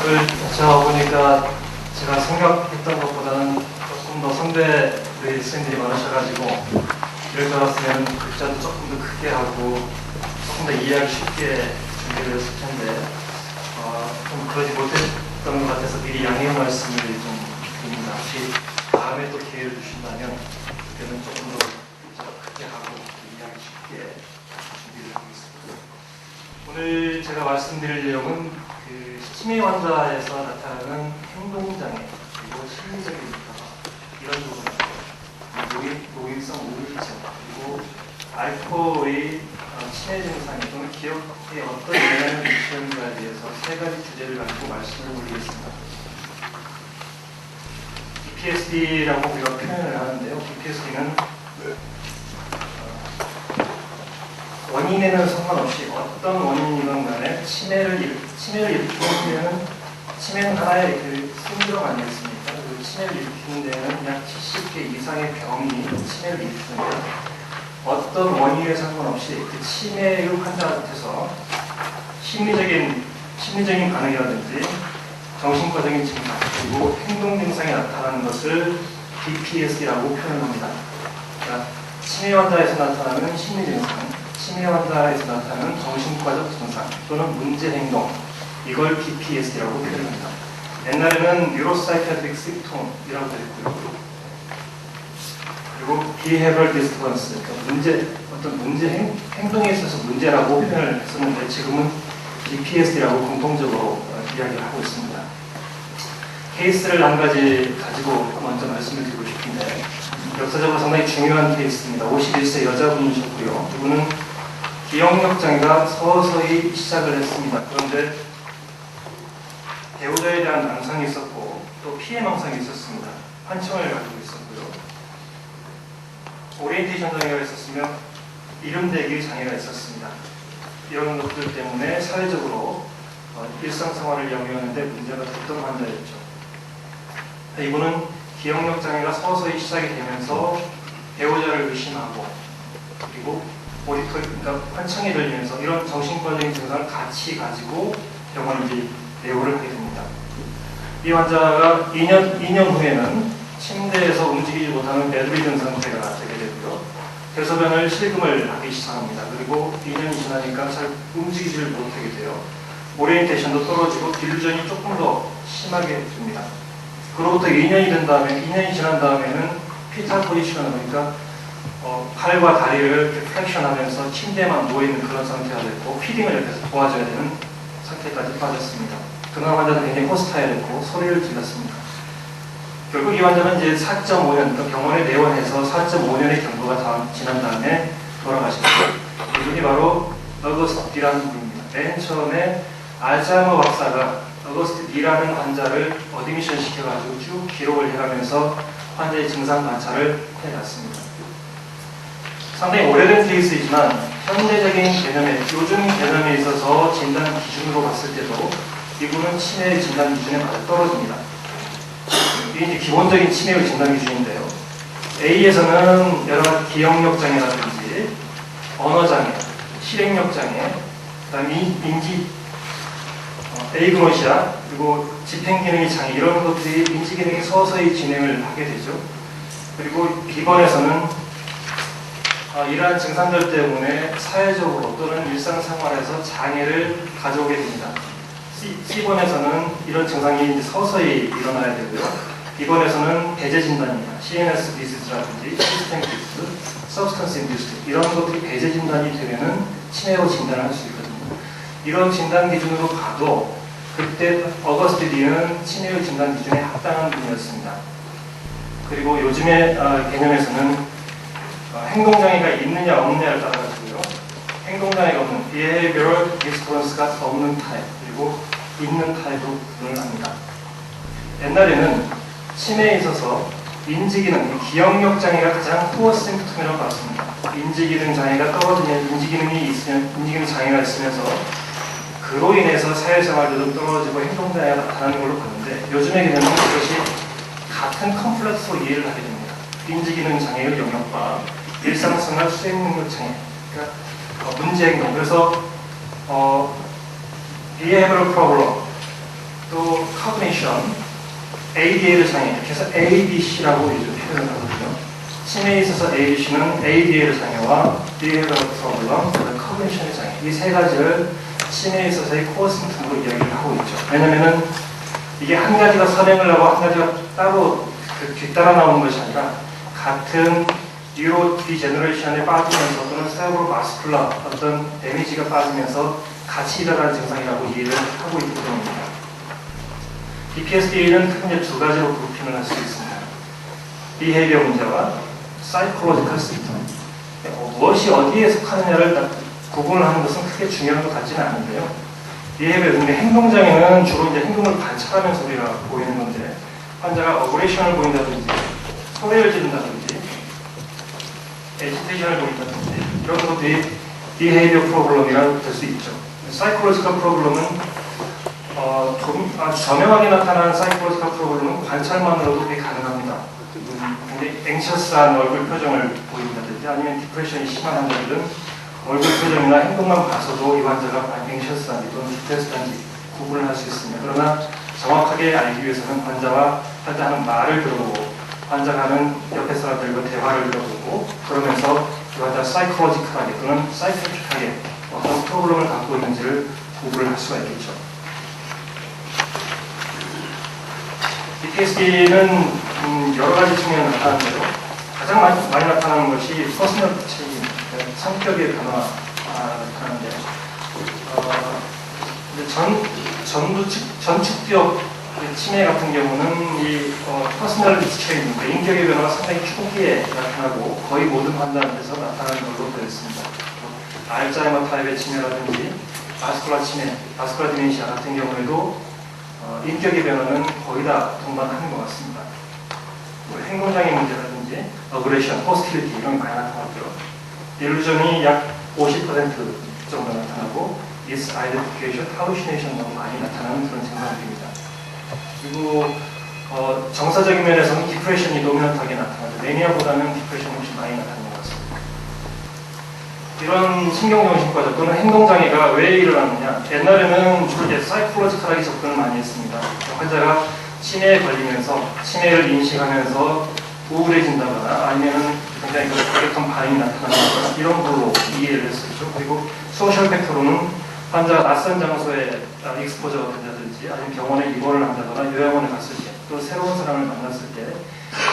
오늘 제가 보니까 제가 생각했던 것보다는 조금 더 선배들이 선생님들이 많으셔가지고 이럴 줄 알았으면 글자도 조금 더 크게 하고 조금 더 이해하기 쉽게 준비를 했을 텐데 좀 그러지 못했던 것 같아서 미리 양해 말씀을 좀 드립니다. 혹시 다음에 또 기회를 주신다면 그때는 조금 더 글자가 크게 하고 이해하기 쉽게 준비를 하겠습니다. 오늘 제가 말씀드릴 내용은 그 치매 환자에서 나타나는 행동장애 그리고 심리적인 변화 이런 부분인데요. 노인성 우울증 그리고 알코올의 치매 증상이 또는 기억에 어떤 영향을 미치는가에 대해서 세 가지 주제를 가지고 말씀을 올리겠습니다. PTSD라고 우리가 표현을 하는데요. PTSD는 원인에는 상관없이 어떤 원인이건 간에 치매를 일으키는 데는 치매는 하나의 그 신드롬 아니겠습니까? 그 치매를 일으키는 데는 약 70개 이상의 병이 치매를 일으키는데 어떤 원인에 상관없이 그 치매의 환자한테서 심리적인 반응이라든지 정신과적인 증상 그리고 행동 증상이 나타나는 것을 BPSD라고 표현합니다. 그러니까 치매 환자에서 나타나는 심리 증상 치매 환자에서 나타나는 정신과적 증상 또는 문제 행동 이걸 BPSD라고 표현합니다. 옛날에는 뉴로사이키아트릭 심톰이라고 했고요. 그리고 Behavioral Disturbance 그러니까 어떤 문제 행동에 있어서 문제라고 표현을 했었는데 지금은 BPSD라고 공통적으로 이야기를 하고 있습니다. 케이스를 한 가지 가지고 먼저 말씀을 드리고 싶은데 역사적으로 상당히 중요한 케이스입니다. 51세 여자분이셨고요. 이분은 기억력 장애가 서서히 시작을 했습니다. 그런데 배우자에 대한 낭상이 있었고 또 피해망상이 있었습니다. 환청을 가지고 있었고요. 오리엔테이션 장애가 있었으며 이름대기 장애가 있었습니다. 이런 것들 때문에 사회적으로 일상생활을 영위하는데 문제가 됐던 환자였죠. 이분은 기억력 장애가 서서히 시작이 되면서 배우자를 의심하고 그리고 그러니까 환청이 들리면서 이런 정신과적인 증상을 같이 가지고 병원에 내원을 하게 됩니다. 이 환자가 2년 후에는 침대에서 움직이지 못하는 베드리든 상태가 되게 되고요. 대소변을 실금을 하기 시작합니다. 그리고 2년이 지나니까 잘 움직이지를 못하게 돼요. 오리엔테이션도 떨어지고 딜루전이 조금 더 심하게 됩니다. 그로부터 2년이 지난 다음에는 피탈 포지션 그러니까 팔과 다리를 플렉션하면서 침대에만 누워있는 그런 상태가 됐고 피딩을 옆에서 도와줘야 되는 상태까지 빠졌습니다. 그런 환자는 굉장히 호스타일했고 소리를 질렀습니다. 결국 이 환자는 이제 4.5년 그러니까 병원에 내원해서 4.5년의 경과가 지난 다음에 돌아가십니다. 이분이 바로 어거스트 D라는 분입니다. 맨 처음에 알츠하이머 박사가 어거스트 D라는 환자를 어드미션 시켜가지고 쭉 기록을 해가면서 환자의 증상 관찰을 해놨습니다. 상당히 오래된 케이스이지만 현대적인 개념에 요즘 개념에 있어서 진단 기준으로 봤을 때도 이분은 치매의 진단 기준에 맞아 떨어집니다. 이게 이제 기본적인 치매의 진단 기준인데요. A에서는 여러 가지 기억력 장애라든지 언어 장애, 실행력 장애, 그다음에 인지 에이그노시아 그리고 집행기능의 장애 이런 것들이 인지기능이 서서히 진행을 하게 되죠. 그리고 B번에서는 이러한 증상들 때문에 사회적으로 또는 일상생활에서 장애를 가져오게 됩니다. C번에서는 이런 증상이 이제 서서히 일어나야 되고요. D번에서는 배제 진단입니다. CNS 디지즈라든지 시스템 디지즈, 서브스턴스 인듀스드 이런 것들이 배제 진단이 되면은 치매로 진단을 할 수 있거든요. 이런 진단 기준으로 봐도 그때 어거스트 D는 치매의 진단 기준에 합당한 분이었습니다. 그리고 요즘의 개념에서는 행동장애가 있느냐 없느냐를 따라가지고요. 행동장애가 없는 Behavioral Disturbance가 없는 타입 그리고 있는 타입으로 구분을 합니다. 옛날에는 치매에 있어서 인지기능, 기억력 장애가 가장 코어 심프텀이라고 봤습니다. 인지기능 장애가 떨어지면 인지기능 장애가 있으면서 그로 인해서 사회생활도 떨어지고 행동장애가 나타나는 걸로 봤는데 요즘의 개념은 그것이 같은 컴플렉스로 이해를 하게 됩니다. 인지기능 장애의 영역과 일상생활 수행능력 장애, 그러니까 문제 행동. 그래서 behavioral problem, 또 aggression, ADA를 장애, 이렇게 해서 ADC라고 요즘 표현을 하거든요. 치매에 있어서 ADC는 ADA를 장애와 behavioral problem, cognition의 장애, 이 세 가지를 치매에 있어서의 코어 심튼으로 이야기를 하고 있죠. 왜냐면은 이게 한 가지가 선행을 하고 한 가지가 따로 뒤따라 나오는 것이 아니라 같은 뉴로 디제너레이션에 빠지면서 또는 세레브로 마스쿨라 어떤 데미지가 빠지면서 같이 일어나는 증상이라고 이해를 하고 있기 때문입니다. PTSD는 크게 두 가지로 그룹핑을 할 수 있습니다. 비헤이비어 문제와 사이콜로지컬 시스템. 무엇이 어디에 속하느냐를 구분을 하는 것은 크게 중요한 것 같지는 않은데요. 비헤이비어, 행동장애는 주로 이제 행동을 관찰하면서 우리가 보이는 건데, 환자가 어그레션을 보인다든지, 소리를 지른다든지, 에지테이션을 보인다든지, 이런 것들이 비헤이비어 프로블럼이라고 될 수 있죠. 사이콜로지컬 프로블럼은 아주 저명하게 나타나는 사이콜로지컬 프로블럼은 관찰만으로도 되게 가능합니다. 굉장히 앵셔스한 얼굴 표정을 보인다든지 아니면 디프레션이 심한 환자들은 얼굴 표정이나 행동만 봐서도 이 환자가 앵셔스한지 또는 디프레스한지 구분을 할 수 있습니다. 그러나 정확하게 알기 위해서는 환자와 하는 말을 들어보고 환자가 하는 옆에 사람들과 대화를 들어보고 그러면서 그 환자 사이콜로지컬하게 또는 사이코틱하게 어떤 프로블럼을 갖고 있는지를 구분을 할 수가 있겠죠. PTSD는 여러 가지 측면에 나타나는데요. 가장 많이 나타나는 것이 퍼스널 체인, 성격의 변화가 나타나는데, 전축적 치매 같은 경우는 이 퍼스널 체인, 인격의 변화가 상당히 초기에 나타나고 거의 모든 환자한테서 나타나는 걸로 되어 있습니다. 알츠하이머 타입의 치매라든지 바스쿨라 치매, 바스쿨라 디멘시아 같은 경우에도 인격의 변화는 거의 다 동반하는 것 같습니다. 행동장애 문제라든지 어그레션, 호스틸리티 이런 게 많이 나타나고요. 일루전이 약 50% 정도 나타나고 misidentification, hallucination 너무 많이 나타나는 그런 증상들입니다. 그리고 정서적인 면에서는 디프레션이 도미넌트하게 나타나죠. 매니아보다는 디프레션이 훨씬 많이 나타나는 것 같습니다. 이런 신경정신과적 또는 행동장애가 왜 일어나느냐? 옛날에는 주로 이제 사이콜로지컬하게 접근을 많이 했습니다. 환자가 치매에 걸리면서 치매를 인식하면서 우울해진다거나 아니면 굉장히 과격한 반응이 나타난다거나 이런 걸로 이해를 했었죠. 그리고 소셜 팩터로는 환자가 낯선 장소에 익스포저가 된다든지 아니면 병원에 입원을 한다거나 요양원에 갔을 때 또 새로운 사람을 만났을 때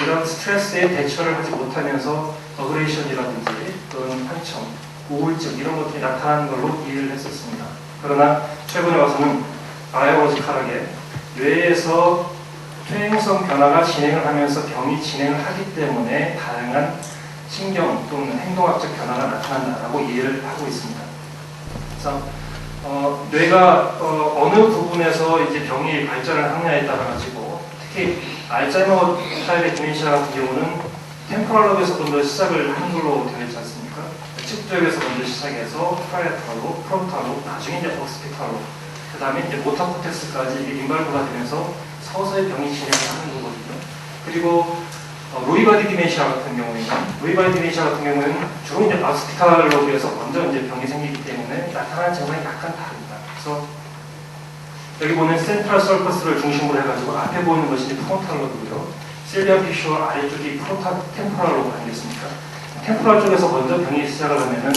이런 스트레스에 대처를 하지 못하면서 어그레이션이라든지 또는 한청, 우울증 이런 것들이 나타나는 걸로 이해를 했었습니다. 그러나 최근에 와서는 바이오로지컬하게 뇌에서 퇴행성 변화가 진행을 하면서 병이 진행을 하기 때문에 다양한 신경 또는 행동학적 변화가 나타난다라고 이해를 하고 있습니다. 그래서 뇌가 어느 부분에서 이제 병이 발전을 하느냐에 따라 가지고 특히 알츠하이머 타입의 디멘시아 같은 경우는 템포럴 롭에서 먼저 시작을 하는 걸로 되어 있지 않습니까? 측쪽에서 먼저 시작해서 파레탈로, 프론탈로, 나중에 이제 억시피탈로, 그 다음에 이제 모터 코텍스까지 이게 인발부가 되면서 서서히 병이 진행을 하는 거거든요. 그리고 루이바디 디멘시아 같은 경우에는 주로 이제 억시피탈 로브에서 먼저 이제 병이 생기기 때문에 나타나는 증상이 약간 다릅니다. 그래서 여기 보는 센트럴 서커스를 중심으로 해가지고 앞에 보이는 것이 프론탈 로브고요. 실리안 피쇼 아래쪽이 템포럴 로브 아니겠습니까? 템포럴 쪽에서 먼저 병이 시작을 하면은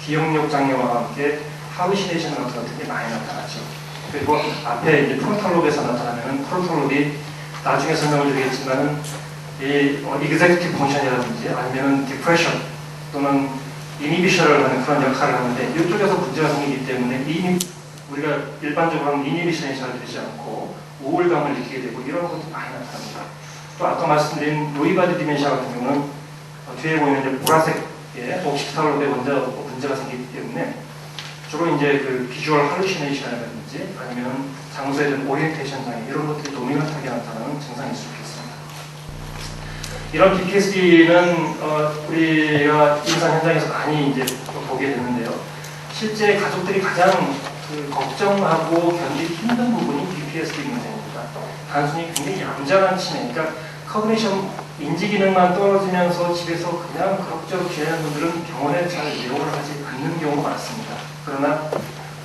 기억력 장애와 함께 할루시네이션 같은 것들이 많이 나타나죠. 그리고 앞에 이제 프론탈 로브에서 나타나면은 프론탈 로브이 나중에 설명을 드리겠지만은 이 executive function이라든지 아니면은 depression 또는 inhibition을 하는 그런 역할을 하는데 이쪽에서 문제가 생기기 때문에 우리가 일반적으로 하는 inhibition이 잘 되지 않고 우울감을 느끼게 되고 이런 것도 많이 나타납니다. 또 아까 말씀드린 루이바디 디멘시아 같은 경우는 뒤에 보이는 이제 보라색의 옥시피탈로브에 먼저 문제가 생기기 때문에 주로 이제 그 비주얼 할루시네이션이라든지 아니면 장소에 대한 오리엔테이션 장애 이런 것들이 도미넌트하게 나타나는 증상일 수 있겠습니다. 이런 PTSD는 우리가 임상 현장에서 많이 이제 보게 되는데요. 실제 가족들이 가장 걱정하고 견디기 힘든 부분이 PTSD 문제입니다. 단순히 굉장히 얌전한 치매, 그러니까 커그니션 인지 기능만 떨어지면서 집에서 그냥 그럭저럭 지내는 분들은 병원에 잘 이용을 하지 않는 경우가 많습니다. 그러나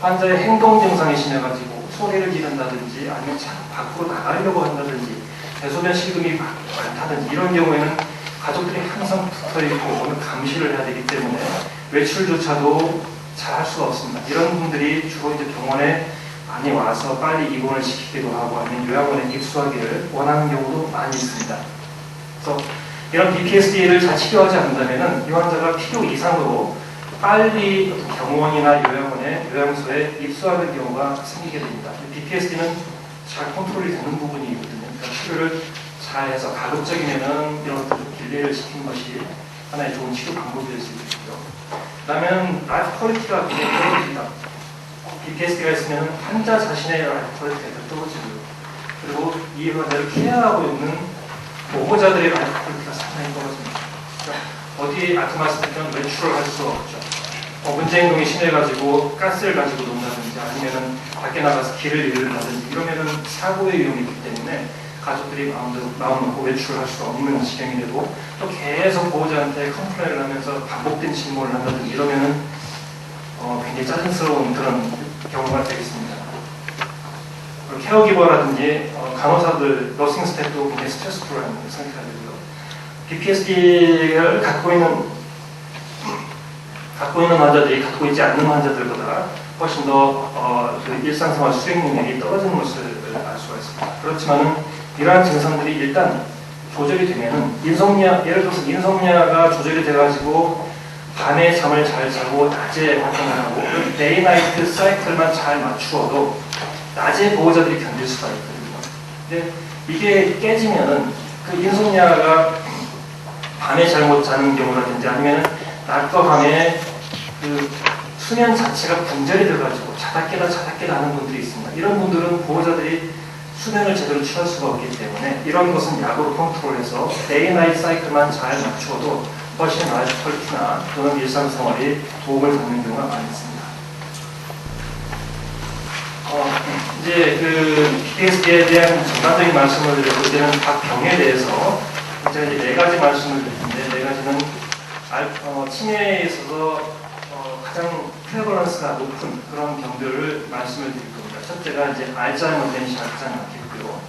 환자의 행동 증상이 심해가지고 소리를 지른다든지 아니면 자꾸 밖으로 나가려고 한다든지 대소변 실금이 많다든지 이런 경우에는 가족들이 항상 붙어있고 감시를 해야 되기 때문에 외출조차도 잘 할 수가 없습니다. 이런 분들이 주로 이제 병원에 많이 와서 빨리 입원을 시키기도 하고 아니면 요양원에 입수하기를 원하는 경우도 많이 있습니다. 그래서 이런 PTSD를 잘 치료하지 않는다면 이 환자가 필요 이상으로 빨리 병원이나 요양소에 입수하는 경우가 생기게 됩니다. PTSD는 잘 컨트롤이 되는 부분이 있거든요. 그러니까 치료를 잘 해서 가급적이면은 이런 딜레이를 시키는 것이 하나의 좋은 치료 방법이 될 수 있고요. 그다음에 라이프 퀄리티가 굉장히 떨어집니다. PTSD가 있으면 환자 자신의 라이프 퀄리티가 떨어지고요. 그리고 이 환자를 케어하고 있는 보호자들의 라이프 퀄리티가 상당히 떨어집니다. 그러니까 어디 아까 말씀드렸던 외출을 할 수가 없죠. 문제 행동이 심해가지고 가스를 가지고 논다든지 아니면은 밖에 나가서 길을 잃는다든지 이러면은 사고의 위험이 있기 때문에 가족들이 마음 놓고 외출을 할 수가 없는 지경이 되고 또 계속 보호자한테 컴플레인을 하면서 반복된 질문을 한다든지 이러면은 굉장히 짜증스러운 그런 경우가 되겠습니다. 케어기버라든지 간호사들, 너싱 스태프도 굉장히 스트레스풀한 상태가 되고요. PTSD를 갖고 있는 환자들이 갖고 있지 않는 환자들보다 훨씬 더 그 일상생활 수행 능력이 떨어지는 것을 알 수가 있습니다. 그렇지만은 이러한 증상들이 일단 조절이 되면은 예를 들어서 인솜니아가 조절이 돼가지고 밤에 잠을 잘 자고 낮에 활동을 하고 데이 나이트 사이클만 잘 맞추어도 낮에 보호자들이 견딜 수가 있거든요. 근데 이게 깨지면은 그 인솜니아가 밤에 잘못 자는 경우라든지 아니면 낮과 밤에 그 수면 자체가 분절이 돼가지고 자다 깨다 하는 분들이 있습니다. 이런 분들은 보호자들이 수면을 제대로 취할 수가 없기 때문에 이런 것은 약으로 컨트롤해서 데이 나이트 사이클만 잘 맞추어도 훨씬 라이프 퀄리티나 또는 일상생활이 도움을 받는 경우가 많이 있습니다. 이제 그 PTSD에 대한 전반적인 말씀을 드리고 이제는 각 병에 대해서 제가 이제 4가지 말씀을 드리는데 4가지는 치매에 있어서 가장 프레벌런스가 높은 그런 병들을 말씀을 드릴 겁니다. 첫째가 이제 알츠하이머 디멘시아가 가장 많겠고요.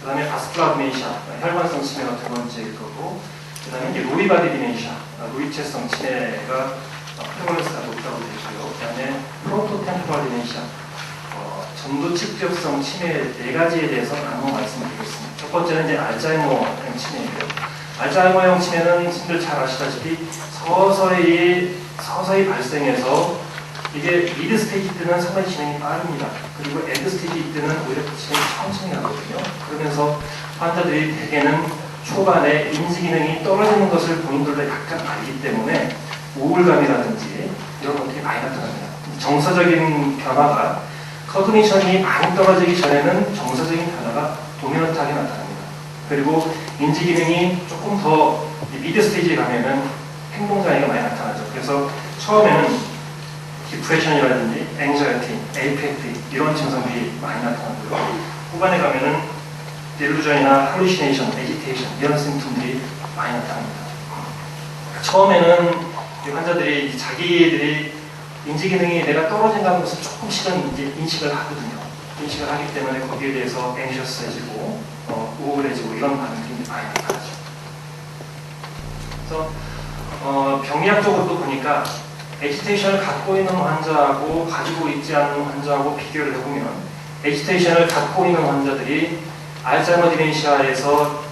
그 다음에 바스큘라 디멘시아, 혈관성 치매가 두 번째일 거고, 그 다음에 이제 루이 바디 디멘시아, 루이체성 치매가 프레벌런스가 높다고 되고요. 그 다음에 프론토템포럴 디멘시아, 전두 측벽성 치매 4가지에 대해서 나눠 말씀드리겠습니다. 첫 번째는 이제 알츠하이머형 치매이고요. 알츠하이머형 치매는 신들 잘 아시다시피 서서히 발생해서 이게 미드 스테이지 때는 상당히 진행이 빠릅니다. 그리고 엔드 스테이지 때는 오히려 진행이 천천히 하거든요. 그러면서 환자들이 대개는 초반에 인지 기능이 떨어지는 것을 본인들도 약간 알기 때문에 우울감이라든지 이런 것들이 많이 나타납니다. 정서적인 변화가 커그니션이 많이 떨어지기 전에는 정서적인 변화가 도미넌트하게 나타납니다. 그리고 인지 기능이 조금 더 미드 스테이지에 가면은 행동장애가 많이 나타나죠. 그래서 처음에는 디프레션이라든지 앵자이티, 에이펙트 이런 증상들이 많이 나타나고요. 후반에 가면은 딜루전이나 할루시네이션, 에지테이션 이런 심통들이 많이 나타납니다. 처음에는 이 환자들이 자기들이 인지 기능이 내가 떨어진다는 것을 조금씩은 이제 인식을 하거든요. 인식을 하기 때문에 거기에 대해서 앵셔스해지고 우울해지고 이런 반응들이 많이 나타나죠. 그래서 병리학적으로도 보니까 에지테이션을 갖고 있는 환자하고 가지고 있지 않는 환자하고 비교를 해보면 에지테이션을 갖고 있는 환자들이 알츠하이머 디멘시아에서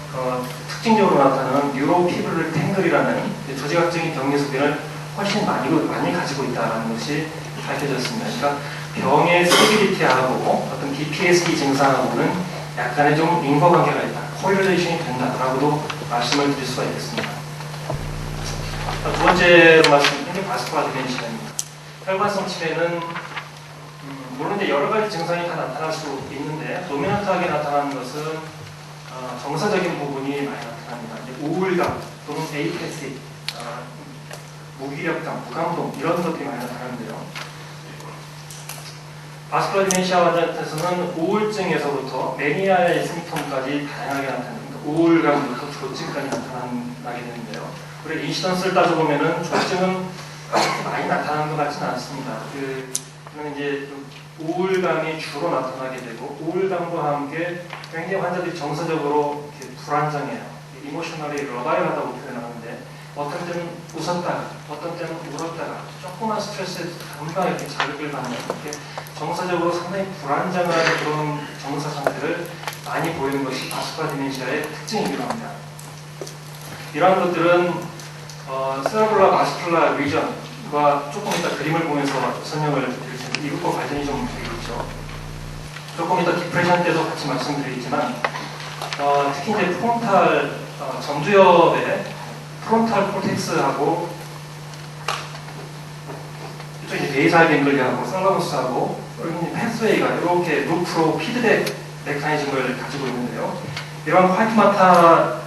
특징적으로 나타나는 뉴로피브릴 탱글이라는 조직학적인 병리 소견을 훨씬 많이 가지고 있다는 것이 밝혀졌습니다. 그러니까 병의 세비리티하고 어떤 PTSD 증상하고는 약간의 좀 인과관계가 있다, 코릴레이션이 된다라고도 말씀을 드릴 수가 있겠습니다. 두 번째로 말씀드린 게 바스큘라 디멘시아입니다. 혈관성 치매는 물론 이제 여러 가지 증상이 다 나타날 수 있는데 도미넌트하게 나타나는 것은 정서적인 부분이 많이 나타납니다. 우울감 또는 에이패시, 무기력감, 무감동 이런 것들이 많이 나타나는데요. 바스큘라 디멘시아 환자한테서는 우울증에서부터 매니아의 심통까지 다양하게 나타납니다. 우울감부터 조증까지 나타나게 되는데요. 우리 인시던스를 따져보면은 조증은 많이 나타나는 것 같지는 않습니다. 그는 이제 우울감이 주로 나타나게 되고 우울감과 함께 굉장히 환자들이 정서적으로 이렇게 불안정해요. 이모셔널이 러바일하다고 표현하는데 어떤 때는 웃었다가 어떤 때는 울었다가 조그만 스트레스에 금방 이렇게 자극을 받는 이렇게 정서적으로 상당히 불안정한 그런 정서 상태를 많이 보이는 것이 바스쿨라 디멘시아의 특징이기도 합니다. 이러한 것들은 세레블라 바스쿨라 리전과 조금 이따 그림을 보면서 설명을 드릴 텐데 이것과 관련이 좀 되겠죠. 조금 이따 디프레션 때도 같이 말씀드리겠지만 특히 이제 프론탈 전두엽의 프론탈 코텍스하고 이쪽 이제 베이살 갱글리하고 살라무스하고 패스웨이가 이렇게 루프로 피드백 메커니즘을 가지고 있는데요. 이런 화이트 마타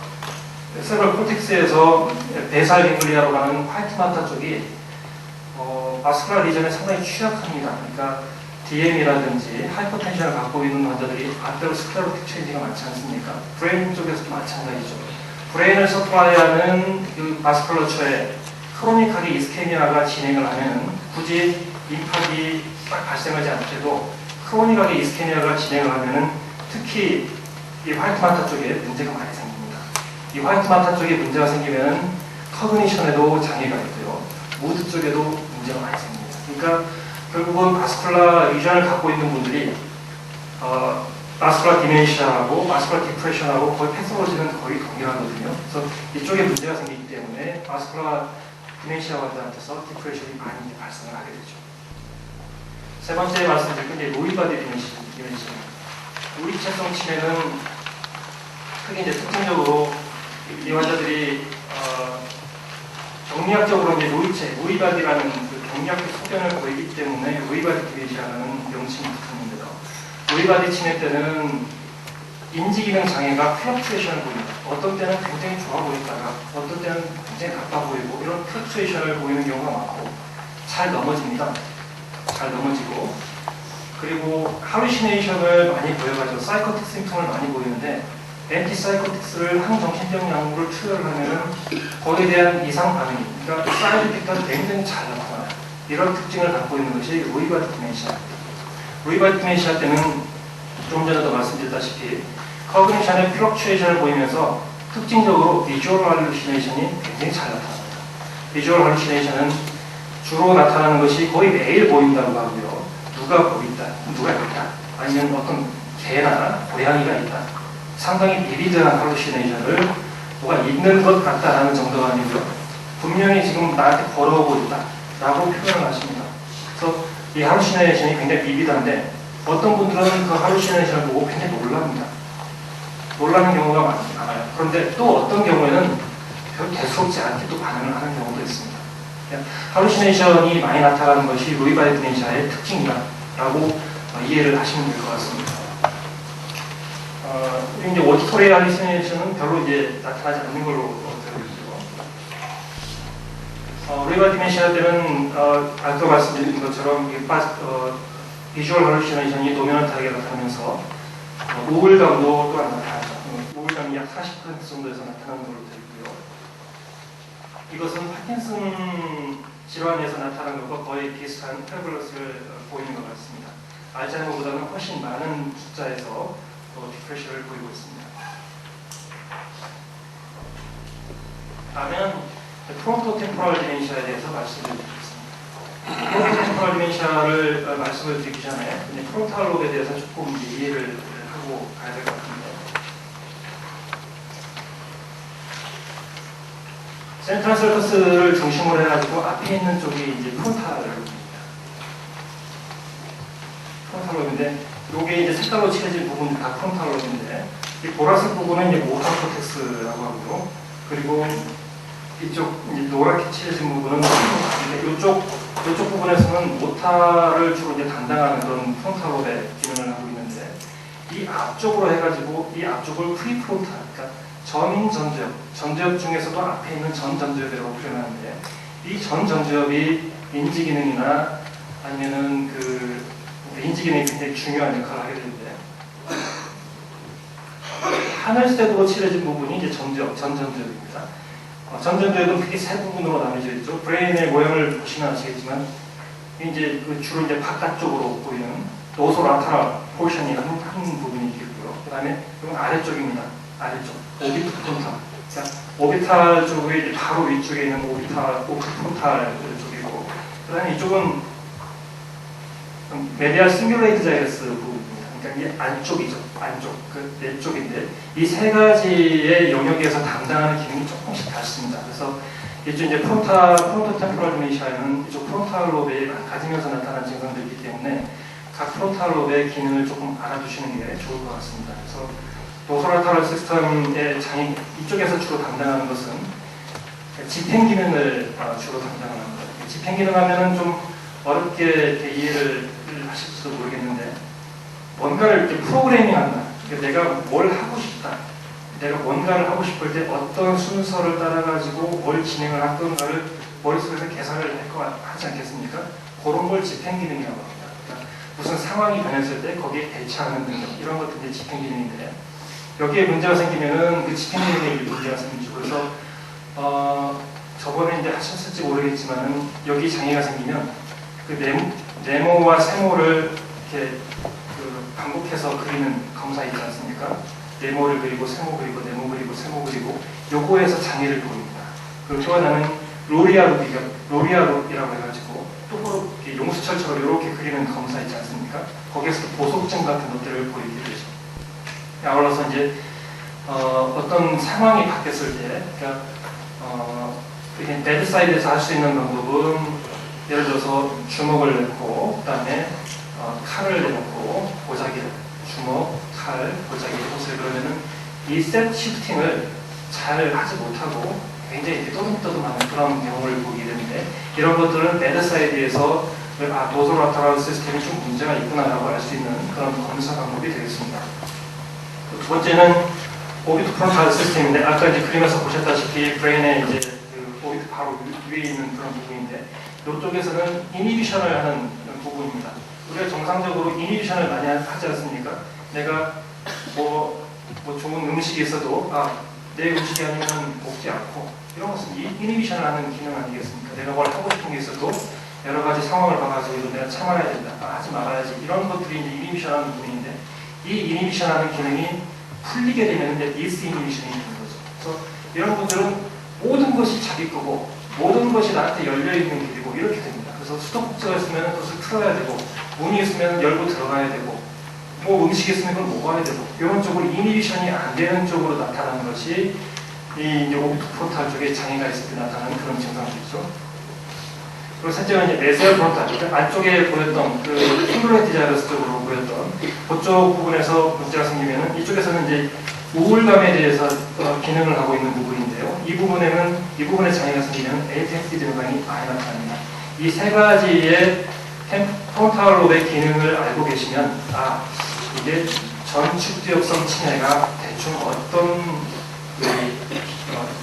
세럴 코텍스에서 베이살 갱글리아로 가는 화이트 마타 쪽이 바스쿨라 리전에 상당히 취약합니다. 그러니까 DM이라든지 하이퍼텐션을 갖고 있는 환자들이 아테로스클레로틱 체인지가 많지 않습니까? 브레인 쪽에서도 마찬가지죠. 브레인을 서플라이하는 그 바스쿨러처에 크로닉하게 이스케미아가 진행을 하면 굳이 임팍이 딱 발생하지 않더라도 크로닉하게 이스케미아가 진행을 하면 특히 이 화이트 마타 쪽에 문제가 많이 생깁니다. 이 화이트 마타 쪽에 문제가 생기면 커그니션에도 장애가 있고요. 무드 쪽에도 문제가 많이 생깁니다. 그러니까 결국은 바스쿨라 리전을 갖고 있는 분들이 바스쿨라 디멘시아하고 바스쿨라 디프레션하고 거의 패솔로지는 거의 동일하거든요. 그래서 이쪽에 문제가 생기기 때문에 바스쿨라 디멘시아 환자한테서 디프레션이 많이 발생을 하게 되죠. 세 번째 말씀드릴 건 이제 로이바디 디멘시아입니다. 우리체성 치매는 크게 이제 특징적으로 이 환자들이 정리학적으로 이제 로이바디라는 그 경리학적 소견을 보이기 때문에 로이바디 디멘시아라는 명칭이 붙었는데요. 로이바디 치매 때는 인지기능 장애가 플럭추에이션을 보입니다. 어떤 때는 굉장히 좋아 보였다가 어떤 때는 굉장히 나빠 보이고 이런 플럭추에이션을 보이는 경우가 많고 잘 넘어집니다. 잘 넘어지고 그리고 할루시네이션을 많이 보여가지고 사이코틱 심통을 많이 보이는데 앤티사이코틱스를 항정신적 약물을 투여를 하면 거기에 대한 이상 반응이 그러니까 사이드 이펙트가 굉장히 잘 나타나요. 이런 특징을 갖고 있는 것이 로이바디 디멘시아입니다. 로이바디 디멘시아 때는 좀 전에도 말씀드렸다시피 커그니션의 플럭추에이션을 보이면서 특징적으로 비주얼 할루시네이션이 굉장히 잘 나타납니다. 비주얼 할루시네이션은 주로 나타나는 것이 거의 매일 보인다고 하고요. 누가 보인다, 누가 있다, 아니면 어떤 개나 고양이가 있다. 상당히 비비드한 할루시네이션을 뭐가 있는 것 같다라는 정도가 아니고요. 분명히 지금 나한테 걸어오고 있다라고 표현을 하십니다. 그래서 이 할루시네이션이 굉장히 비비드한데 어떤 분들은 그 할루시네이션을 보고 굉장히 놀랍니다. 놀라는 경우가 많아요. 그런데 또 어떤 경우에는 별 대수롭지 않게 또 반응을 하는 경우도 있습니다. 할루시네이션이 많이 나타나는 것이 로이바디 디멘시아의 특징이다라고 이해를 하시면 될 것 같습니다. 이제 오디토리 할루시네이션은 별로 이제 나타나지 않는 걸로 되어 있고요. 로이바디 디멘시아 때는 아까 말씀드린 것처럼 비주얼 할루시네이션이 도미넌트하게 나타나면서 우울감도 또한 나타나죠. 우울감이 약 40% 정도에서 나타나는 걸로 되어 있고요. 이것은 파킨슨 질환에서 나타나는 것과 거의 비슷한 프레블런스를 보이는 것 같습니다. 알츠하이머보다는 훨씬 많은 숫자에서 디프레션을 보이고 있습니다. 다음은 프론토템포럴 디멘시아에 대해서 말씀을 드리겠습니다. 프론토템포럴 디멘시아를 말씀을 드리기 전에 프론탈 롭에 대해서 조금 이해를 하고 가야 될 것 같은데 센트럴 서커스를 중심으로 해가지고 앞에 있는 쪽이 이제 프론탈 롭입니다. 프론탈 롭인데 요게 이제 색깔로 칠해진 부분이 다 프론탈 롭인데 이 보라색 부분은 이제 모터 코텍스라고 하고요. 그리고 이쪽 이제 노랗게 칠해진 부분은 이쪽 부분에서는 모타를 주로 이제 담당하는 그런 프론탈 롭의 기능을 하고 있는데 이 앞쪽으로 해가지고 이 앞쪽을 프리프론탈, 그러니까 전인 전두엽, 전두엽 중에서도 앞에 있는 전전두엽이라고 표현하는데 이 전전두엽이 인지 기능이나 아니면은 그 인지 기능이 굉장히 중요한 역할을 하게 되는데 하늘색으로 칠해진 부분이 이제 전전두엽입니다. 전전두엽은 크게 세 부분으로 나뉘어져 있죠. 브레인의 모양을 보시면 아시겠지만 이제 주로 이제 바깥쪽으로 보이는 도소라테럴 포션이 한 부분이 있고요. 그 다음에 이건 아래쪽입니다. 아래쪽. 오비트 프론탈. 그러니까 오비탈 쪽의 바로 위쪽에 있는 오비트 프론탈 쪽이고, 그 다음에 이쪽은 메디알 싱귤레이트 자이러스 부분입니다. 그러니까 이게 안쪽이죠. 안쪽. 그 내 쪽인데, 이 세 가지의 영역에서 담당하는 기능이 조금씩 다릅니다. 그래서 이쪽 이제 프론토 템포럴 디멘시아는 이쪽 프론탈 로브에 가지면서 나타나는 증상들이기 때문에 각 프론탈 로브의 기능을 조금 알아두시는 게 좋을 것 같습니다. 그래서 도소라테럴 시스템의 장애, 이쪽에서 주로 담당하는 것은 집행 기능을 주로 담당하는 거예요. 집행 기능 하면은 좀 어렵게 이렇게 이해를 하실지도 모르겠는데, 뭔가를 이렇게 프로그래밍 한다. 그러니까 내가 뭘 하고 싶다. 내가 뭔가를 하고 싶을 때 어떤 순서를 따라가지고 뭘 진행을 할 건가를 머릿속에서 계산을 하지 않겠습니까? 그런 걸 집행 기능이라고 합니다. 그러니까 무슨 상황이 변했을 때 거기에 대처하는 능력, 이런 것들이 집행 기능인데, 여기에 문제가 생기면은 그 집행 기능에 문제가 생기죠. 그래서 저번에 이제 하셨을지 모르겠지만은 여기 장애가 생기면 그 네모와 세모를 이렇게 반복해서 그리는 검사 있지 않습니까? 네모를 그리고 세모 그리고 네모 그리고 세모 그리고 요거에서 장애를 보입니다. 그리고 또 하나는 로리아룩이라고 해가지고 똑바로 용수철처럼 이렇게 그리는 검사 있지 않습니까? 거기에서 보속증 같은 것들을 보이게 되죠. 아울러서 이제 어떤 상황이 바뀌었을 때, 그러니까 베드사이드에서 할 수 있는 방법은 예를 들어서 주먹을 넣고 그다음에 칼을 내놓고 보자기를 주먹, 칼, 보자기 옷을 그러면은 이 셋 시프팅을 잘 하지 못하고 굉장히 떠듬떠듬하는 그런 경우를 보게 되는데, 이런 것들은 베드사이드에서 도소라테럴 시스템이 좀 문제가 있구나라고 알 수 있는 그런 검사 방법이 되겠습니다. 두 번째는 오비트 프론탈 시스템인데, 아까 이제 그림에서 보셨다시피 브레인의 이제 그 오비트 바로 위에 있는 그런 부분인데, 이쪽에서는 이니비션을 하는 부분입니다. 우리가 정상적으로 이니비션을 많이 하지 않습니까? 내가 뭐 좋은 음식이 있어도 내 음식이 아니면 먹지 않고, 이런 것은 이니비션을 하는 기능 아니겠습니까? 내가 뭘 하고 싶은 게 있어도 여러 가지 상황을 봐가지고 내가 참아야 된다, 하지 말아야지, 이런 것들이 이제 이니비션 하는 부분인데, 이 이니비션 하는 기능이 풀리게 되면 이제 디스이니비션이 되는 거죠. 그래서 이런 분들은 모든 것이 자기 거고 모든 것이 나한테 열려있는 길이고 이렇게 됩니다. 그래서 수도꼭지가 있으면 그것을 풀어야 되고, 문이 있으면 열고 들어가야 되고, 뭐 음식이 있으면 그걸 먹어야 되고, 이런 쪽으로 이니비션이 안 되는 쪽으로 나타나는 것이 이 오비트 프론탈 쪽에 장애가 있을 때 나타나는 그런 증상들이죠. 그리고 셋째는 이제 메시얼 프론탈, 그러니까 안쪽에 보였던 그 싱글레이트 자이러스 쪽으로 보였던 그쪽 부분에서 문제가 생기면은, 이쪽에서는 이제 우울감에 대해서 기능을 하고 있는 부분인데요. 이 부분에 장애가 생기면 ATSD 증상이 많이 나타납니다. 이 세 가지의 프론탈 로브의 기능을 알고 계시면 이게 전축두엽성 치매가 대충 어떤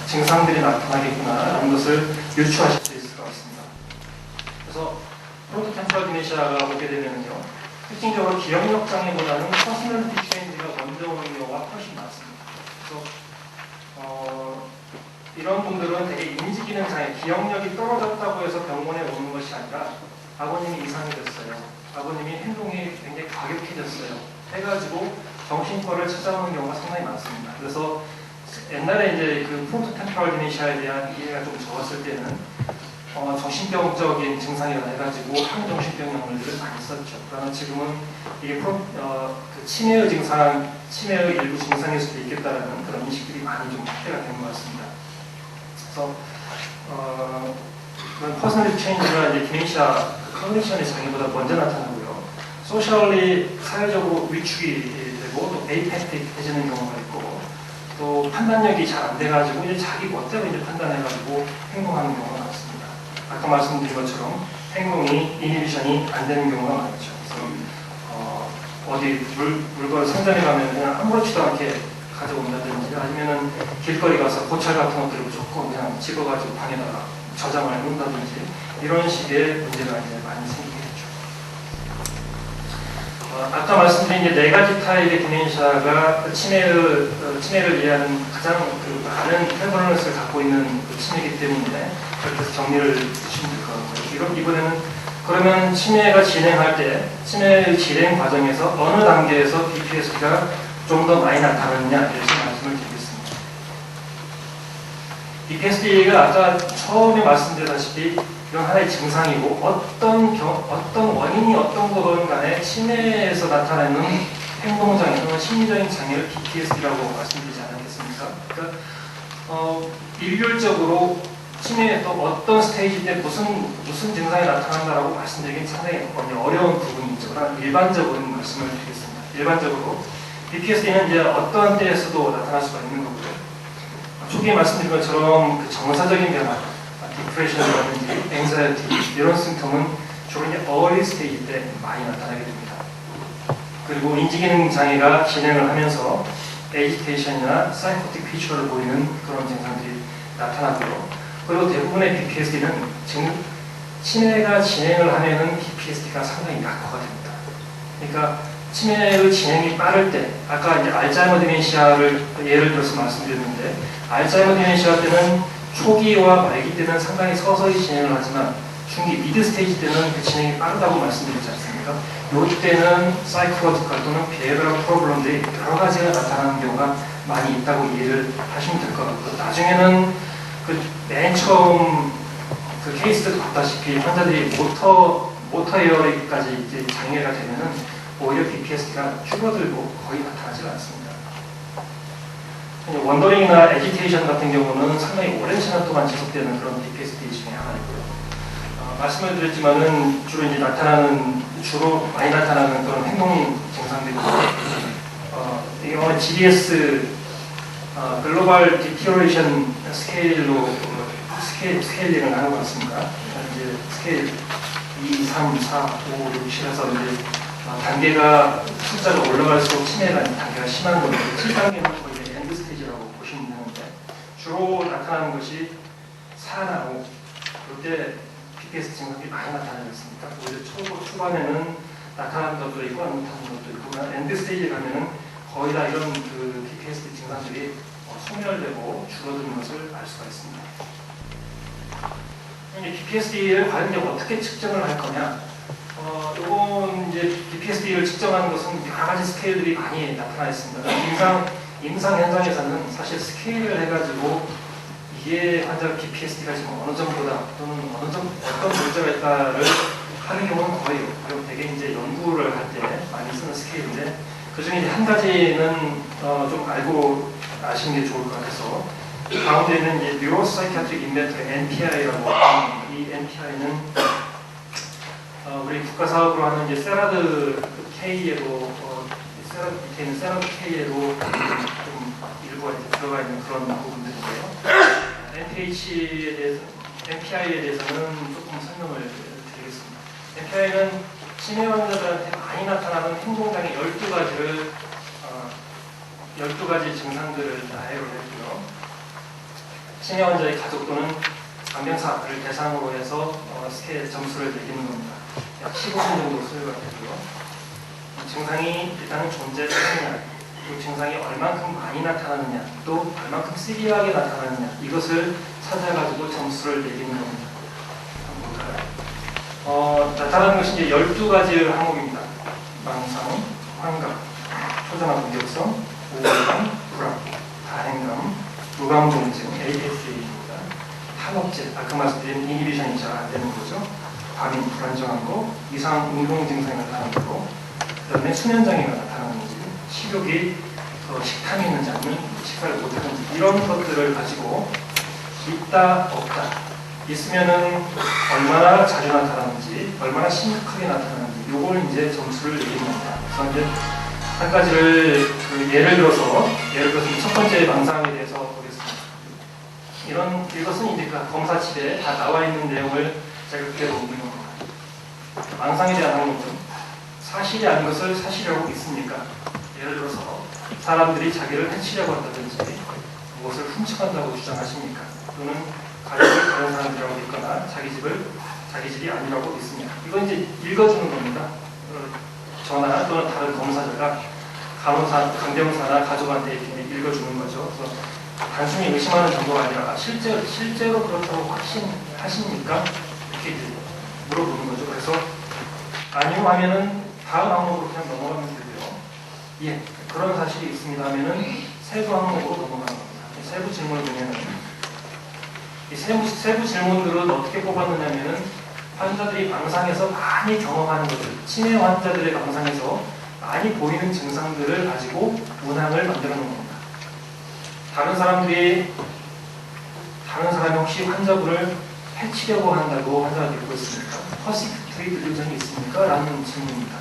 증상들이 나타나겠구나라는 것을 유추하실 수 있을 것 같습니다. 그래서 프론토 템포럴 디멘시아가 오게 되면요, 특징적으로 기억력 장애보다는 퍼스널리티 체인지가 먼저 오는 경우가 훨씬 많습니다. 그래서 이런 분들은 되게 인지기능 장애, 기억력이 떨어졌다고 해서 병원에 오는 것이 아니라 아버님이 이상해졌어요, 아버님이 행동이 굉장히 과격해졌어요 해가지고 정신과를 찾아오는 경우가 상당히 많습니다. 그래서 옛날에 이제 그 프론토 템포럴 디멘시아에 대한 이해가 좀 적었을 때는 정신병적인 증상이라 해가지고 항정신병 약물들을 많이 썼죠. 그러나 지금은 이게 그 치매의 증상, 치매의 일부 증상일 수도 있겠다라는 그런 인식들이 많이 좀 확대가 된 것 같습니다. 그래서 그런 퍼스널리티 체인지가 이제 디멘시아 컨디션의 장애보다 먼저 나타나고요. 소셜리 사회적으로 위축이 되고 또 에이패틱해지는 경우가 있고, 또 판단력이 잘 안 돼가지고 이제 자기 멋대로 이제 판단해가지고 행동하는 경우가 많습니다. 아까 말씀드린 것처럼 행동이 이니비션이 안 되는 경우가 많죠. 그래서 어디 물건을 상점에 가면 그냥 아무렇지도 않게 가져온다든지, 아니면은 길거리 가서 고철 같은 것들을 무조건 그냥 집어가지고 방에다가 저장을 해놓는다든지, 이런 식의 문제가 이제 많이 생기겠죠. 아까 말씀드린 이제 네 가지 타입의 디멘시아가 치매를 이해하는 가장 많은 프레버런스를 갖고 있는 치매이기 때문에 그렇게 해서 정리를 주시면 될 것 같고요. 이번에는 그러면 치매가 진행할 때 치매의 진행 과정에서 어느 단계에서 PTSD가 좀 더 많이 나타나느냐 이렇게 말씀을 드리겠습니다. PTSD가 아까 처음에 말씀드렸다시피 이건 하나의 증상이고 어떤 원인이 어떤 거든 간에 치매에서 나타나는 행동장애 또는 심리적인 장애를 PTSD라고 말씀드리지 않았겠습니까? 그러니까 일률적으로 치매의 또 어떤 스테이지 때 무슨 증상이 나타난다라고 말씀드리긴 상당히 어려운 부분이 있죠. 그러나 일반적으로는 말씀을 드리겠습니다. 일반적으로 PTSD는 이제 어떠한 때에서도 나타날 수가 있는 거고요. 초기에 말씀드린 것처럼 그 정사적인 변화, 디프레션이라든지 앵자이티 이런 심통은 주로 이제 어리 스테이지 때 많이 나타나게 됩니다. 그리고 인지기능 장애가 진행을 하면서 에지테이션이나 사이코틱 피처를 보이는 그런 증상들이 나타나고요. 그리고 대부분의 PTSD는 치매가 진행을 하면은 PTSD가 상당히 약화가 됩니다. 그러니까 치매의 진행이 빠를 때, 아까 이제 알츠하이머 디멘시아를 예를 들어서 말씀드렸는데, 알츠하이머 디멘시아 때는 초기와 말기 때는 상당히 서서히 진행을 하지만 중기, 미드 스테이지 때는 그 진행이 빠르다고 말씀드렸지 않습니까? 이때는 사이코로지컬 또는 비헤이비어럴 프로블럼들이 여러 가지가 나타나는 경우가 많이 있다고 이해를 하시면 될 것 같고, 나중에는 그 맨 처음 그 케이스도 봤다시피 환자들이 모터 에어리까지 이제 장애가 되면은 오히려 PTSD가 줄어들고 거의 나타나지 않습니다. 원더링이나 에지테이션 같은 경우는 상당히 오랜 시간 동안 지속되는 그런 PTSD 중에 하나이고요. 말씀을 드렸지만은 주로 많이 나타나는 그런 행동 증상들이고, 이거는 GDS 글로벌 디티어레이션 스케일링을 하는 것 같습니다. 이제 스케일 2, 3, 4, 5, 6, 7에서 이제 단계가 숫자가 올라갈수록 치매가 단계가 심한 건데 7단계는 거의 엔드 스테이지라고 보시면 되는데 주로 나타나는 것이 4나 5 이때 PTSD 증상이 많이 나타나고 있습니다. 오히려 초반에는 나타나는 것도 있고 안 나타나는 것도 있고 엔드 스테이지에 가면은 거의 다 이런 그 PTSD 증상들이 소멸되고 줄어드는 것을 알 수가 있습니다. PTSD를 과연 어떻게 측정을 할 거냐? 요건 이제 PTSD를 측정하는 것은 여러 가지 스케일들이 많이 나타나 있습니다. 임상 현장에서는 사실 스케일을 해가지고 이게 환자가 PTSD가 지금 어느 정도다 또는 어떤 문제가 있다를 하는 경우는 거의 없고요. 되게 이제 연구를 할 때 많이 쓰는 스케일인데 그 중에 이제 한 가지는 좀 알고 아시는 게 좋을 것 같아서 가운데 있는 이제 Neuropsychiatric Inventory NPI라고 하는 이 NPI는 우리 국가 사업으로 하는 이제 세라드 K에도 세라드 밑에 있는 세라드 K에도 좀 일부가 이제 들어가 있는 그런 부분들인데요. NPI에 대해서는 조금 설명을 드리겠습니다. NPI는 치매 환자들한테 많이 나타나는 행동장애 12가지 증상들을 나열을 했고요. 치매 환자의 가족 또는 간병사를 대상으로 해서 스케일 점수를 매기는 겁니다. 약 15분 정도 소요가 되고요. 증상이 일단은 존재하느냐, 그 증상이 얼만큼 많이 나타나느냐, 또 얼만큼 시비하게 나타나느냐, 이것을 찾아가지고 점수를 매기는 겁니다. 나타나는 것이 이제 12가지 항목입니다. 망상, 환각, 초전화 공격성, 우울감, 불안, 다행감, 무감동증, ASA입니다. 탄업질, 아까 말씀드린 이니비션이 잘 안 되는 거죠. 과민, 불안정한 거, 이상 운동 증상이 나타나는 거, 그 다음에 수면장애가 나타나는 거지, 식욕이 식탐이 있는지 아니면 식사를 못하는지 이런 것들을 가지고 있다, 없다. 있으면은 얼마나 자주 나타나는지, 얼마나 심각하게 나타나는지, 요걸 이제 점수를 내리는 겁니다. 그래서 이제 한 가지를 예를 들어서 첫 번째 망상에 대해서 보겠습니다. 이것은 이제 검사집에 다 나와 있는 내용을 제가 그대로 옮긴 겁니다. 망상에 대한 항목은 사실이 아닌 것을 사실이라고 믿습니까? 예를 들어서 사람들이 자기를 해치려고 한다든지 무엇을 훔쳐간다고 주장하십니까? 또는 가족을 다른 사람들이라고 믿거나 자기 집이 아니라고 믿습니다. 이건 이제 읽어주는 겁니다. 저나 또는 다른 검사자가 간호사, 간병사나 가족한테 읽어주는 거죠. 그래서 단순히 의심하는 정도가 아니라 실제로 그렇다고 확신하십니까? 이렇게 물어보는 거죠. 그래서 아니요 하면은 다음 항목으로 그냥 넘어가면 되고요. 예, 그런 사실이 있습니다 하면은 세부 항목으로 넘어가는 겁니다. 세부 질문을 보면은 이 세부 질문들은 어떻게 뽑았느냐면은 환자들이 망상에서 많이 경험하는 것들, 치매 환자들의 망상에서 많이 보이는 증상들을 가지고 문항을 만들어 놓은 겁니다. 다른 사람이 혹시 환자분을 해치려고 한다고 환자가 믿고 있습니까? 퍼시큐트리 딜루전이 있습니까? 라는 질문입니다.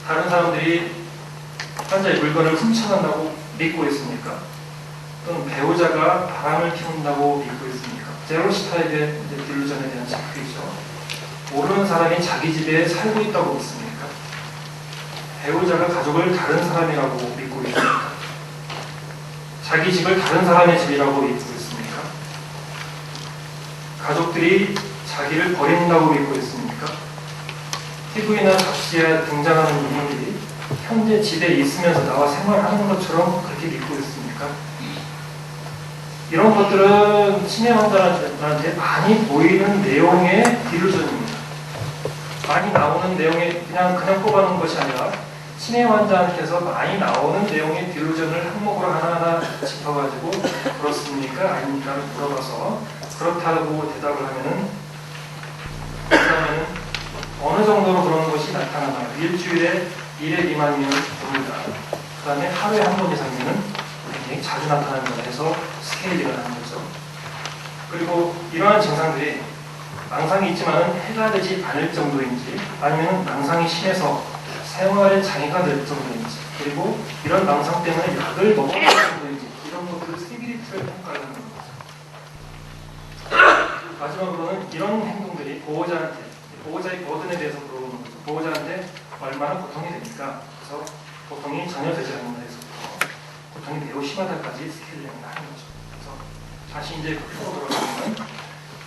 다른 사람들이 환자의 물건을 훔쳐간다고 믿고 있습니까? 또는 배우자가 바람을 피운다고 믿고 있습니까? 제로시 타입의 딜루전에 대한 체크이죠. 모르는 사람이 자기 집에 살고 있다고 믿습니까? 배우자가 가족을 다른 사람이라고 믿고 있습니까? 자기 집을 다른 사람의 집이라고 믿고 있습니까? 가족들이 자기를 버린다고 믿고 있습니까? TV나 잡지에 등장하는 인물들이 현재 집에 있으면서 나와 생활하는 것처럼 그렇게 믿고 있습니까? 이런 것들은 치매 환자한테 많이 보이는 내용의 딜루전입니다. 많이 나오는 내용에 그냥 뽑아놓은 것이 아니라 치매 환자한테서 많이 나오는 내용의 딜루전을 항목으로 하나하나 짚어가지고 그렇습니까? 아닙니까? 물어봐서 그렇다고 대답을 하면은 그다음에는 어느 정도로 그런 것이 나타나나요? 일주일에 1회 미만이면 봅니다. 그 다음에 하루에 한 번 이상이면 굉장히 자주 나타나는 거라 해서 스케일링을 하는 거죠. 그리고 이러한 증상들이 망상이 있지만 해가 되지 않을 정도인지 아니면 망상이 심해서 생활에 장애가 될 정도인지 그리고 이런 망상 때문에 약을 먹어야 할 정도인지 이런 것들을 세비리티를 평가하는 겁니다. 마지막으로는 이런 행동들이 보호자의 버든에 대해서 물어보는 거죠. 보호자한테 얼마나 고통이 됩니까? 그래서 고통이 전혀 되지 않는다 해서부터 고통이 매우 심하다까지 스케일링을 하는 거죠. 그래서 다시 이제 표로 돌아가면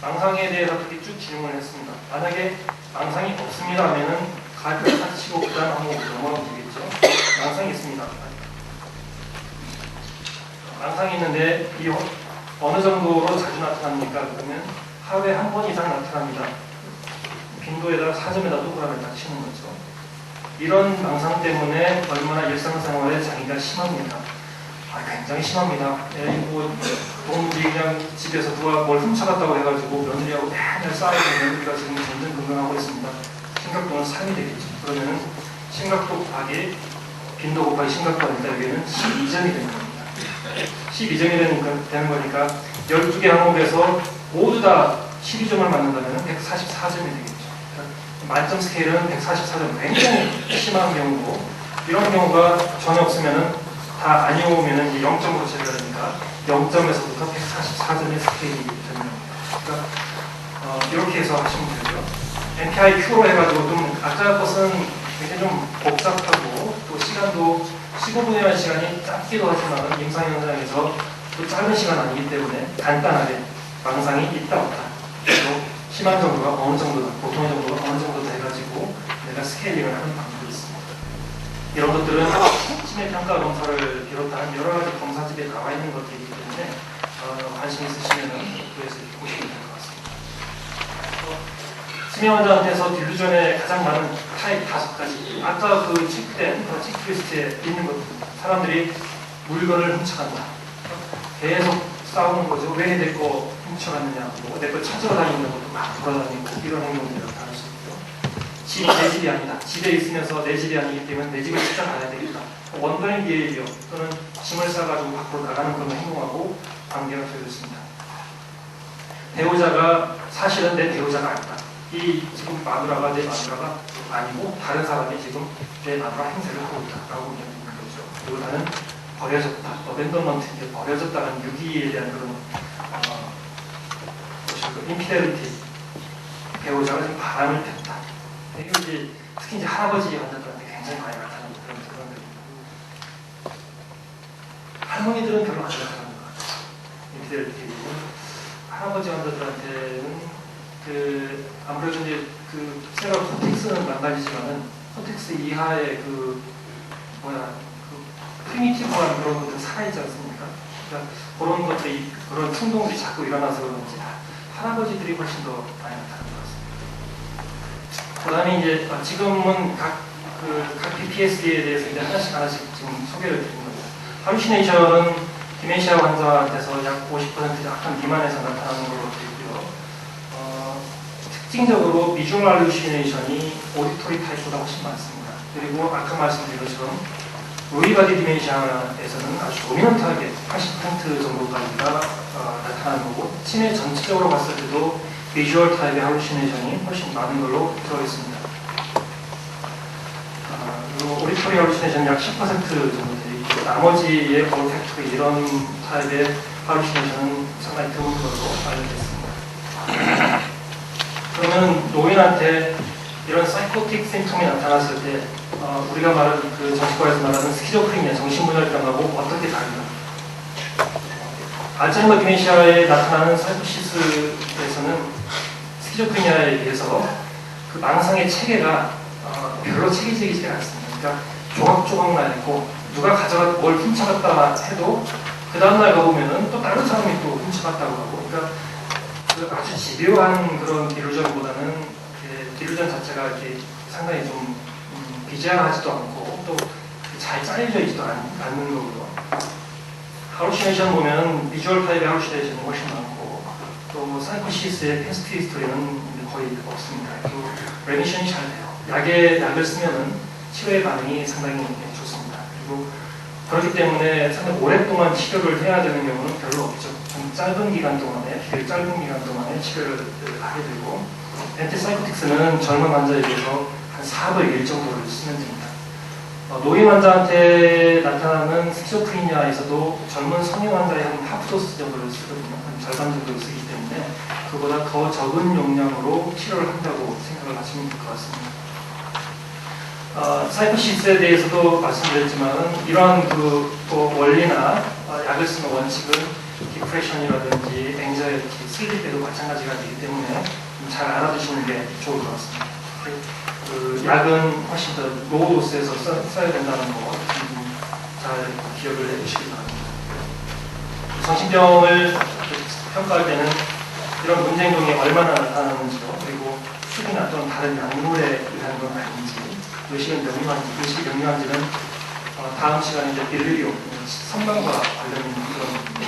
망상에 대해서 그렇게 쭉 질문을 했습니다. 만약에 망상이 없습니다 하면은 가격을 딱 치고 그 다음 항목으로 넘어가면 되겠죠. 망상이 있습니다. 망상이 있는데 이 어느 정도로 자주 나타납니까? 그러면 하루에 한 번 이상 나타납니다. 빈도에다 4점에다 동그라미를 딱 치는 거죠. 이런 망상 때문에 얼마나 일상생활에 장애가 심합니다. 굉장히 심합니다. 도무지 그냥 집에서 누가 뭘 훔쳐갔다고 해가지고 며느리하고 맨날 싸우고 며느리가 지금 전전긍긍하고 있습니다. 심각도는 3이 되겠죠. 그러면 심각도 곱하기 빈도 곱하기 심각도입니다. 여기는 12점이 되는 겁니다. 12점이 되는 거니까 12개 항목에서 모두 다 12점을 맞는다면 144점이 되겠죠. 만점 스케일은 144점, 굉장히 심한 경우고 이런 경우가 전혀 없으면 다 아니오면 0점으로 제외되니까 0점에서부터 144점의 스케일이 되는 겁니다. 그러니까 이렇게 해서 하시면 되고요. MPI Q로 해가지고 좀 아까 것은 굉장히 좀 복잡하고 또 시간도 15분이라는 시간이 짧기도 하지만 임상 현장에서 또 짧은 시간 아니기 때문에 간단하게 망상이 있다 없다 그리고 심한 정도가 어느 정도다 보통의 정도가 어느 정도다 해가지고 내가 스케일링을 하는 방법이 있습니다. 이런 것들은 치매 평가 검사를 비롯한 여러 가지 검사집에 나와 있는 것들이기 때문에 관심 있으시면 그래서 보시면 될 것 같습니다. 치매 환자한테서 딜루전의 가장 많은 타입 5가지. 아까 그 체크된 체크리스트에 있는 것들. 사람들이 물건을 훔쳐간다. 계속 싸우는 거죠. 왜 내 거 훔쳐갔느냐. 내 거 찾으러 다니는 것도 막 돌아다니고 이런 행동들을 다룰 수 있고요. 집이 내 집이 아니다. 집에 있으면서 내 집이 아니기 때문에 내 집을 찾아가야 되겠다. 원더링 비헤이비어 또는 짐을 싸가지고 밖으로 나가는 그런 행동하고 관계가 되어있습니다. 배우자가 사실은 내 배우자가 아니다. 이 지금 마누라가 내 마누라가 아니고 다른 사람이 지금 내 마누라 행세를 하고 있다라고 이야기하는 거죠. 그리고 나는 버려졌다. 어벤더먼트, 버려졌다는 유기에 대한 그런 인피델리티. 배우자가 지금 바람을 폈다. 이게 이제 특히 이제 할아버지 환자들한테 굉장히 많이 나타나는 그런 것들입니다. 할머니들은 별로 안 나타나는 것 같아요. 인피델리티. 할아버지 환자들한테는 아무래도 이제 세가 코텍스는 망가지지만은 코텍스 이하의 프리미티브한 그런 것들은 살아있지 않습니까? 그러니까 그런 것들이, 그런 충동들이 자꾸 일어나서 그런지 할아버지들이 훨씬 더 많이 나타나는 것 같습니다. 그다음에 이제 지금은 각 PTSD에 대해서 이제 하나씩 지금 소개를 드린 겁니다. 할루시네이션은 디멘시아 환자한테서 약 50% 약간 미만에서 나타나는 걸로 되어 있고요. 특징적으로 비주얼 할루시네이션이 오디토리 타입보다 훨씬 많습니다. 그리고 아까 말씀드린 것처럼 로이 바디 디멘시아에서는 아주 도미넌트하게 80% 정도까지가 나타나는 거고, 치매 전체적으로 봤을 때도 비주얼 타입의 할루시네이션이 훨씬 많은 걸로 들어있습니다. 그리고 오디토리 할루시네이션은 약 10% 정도 되어 있고, 나머지의 올팩토리 이런 타입의 할루시네이션은 상당히 드문 걸로 알려져 있습니다. 그러면 노인한테 이런 사이코틱 심통이 나타났을 때 우리가 말하는 정신과에서 말하는 스키조프리니아 정신분열병하고 어떻게 다른가? 알츠하이머 디멘시아에 나타나는 사이코시스에서는 스키조프리니아에 비해서 그 망상의 체계가 별로 체계적이지 않습니다. 그러니까 조각조각 나 있고 누가 뭘 훔쳐갔다 해도 그 다음날 가보면은 또 다른 사람이 또 훔쳐갔다고 하고, 그러니까 아주 집요한 그런 디루전보다는 디루전 자체가 이렇게 상당히 좀 비장하지도 않고 또 잘 짜여져 있지도 않는 거고요. 할루시네이션 보면 비주얼 타입의 할루시네이션이 훨씬 많고, 또 사이코시스의 패스트 히스토리는 거의 없습니다. 그리고 레미션이 잘 돼요. 약을 쓰면은 치료의 반응이 상당히 좋습니다. 그리고 그렇기 때문에 상당히 오랫동안 치료를 해야 되는 경우는 별로 없죠. 좀 짧은 기간 동안에 치료를 하게 되고, 엔티사이코틱스는 젊은 환자에 비해서 한 4분의 1 정도를 쓰면 됩니다. 노인 환자한테 나타나는 스키조프리니아에서도 젊은 성인 환자의 한 하프 도스 정도를 쓰거든요. 한 절반 정도를 쓰기 때문에 그보다 더 적은 용량으로 치료를 한다고 생각을 하시면 될 것 같습니다. 사이코시스에 대해서도 말씀드렸지만 이러한 원리나 약을 쓰는 원칙은 디프레션이라든지 앵자이티, 슬립에도 마찬가지가 되기 때문에 잘 알아두시는 게 좋을 것 같습니다. 약은 훨씬 더 로우 도스에서 써야 된다는 거 잘 기억을 해주시기 바랍니다. 정신병을 평가할 때는 이런 문제 행동이 얼마나 나타나는지요, 그리고 술이나 또는 다른 약물에 의한 건 아닌지, 의식은 명료한지는 다음 시간에 이제 딜리리오, 선망과 관련 있는 그런 겁니다.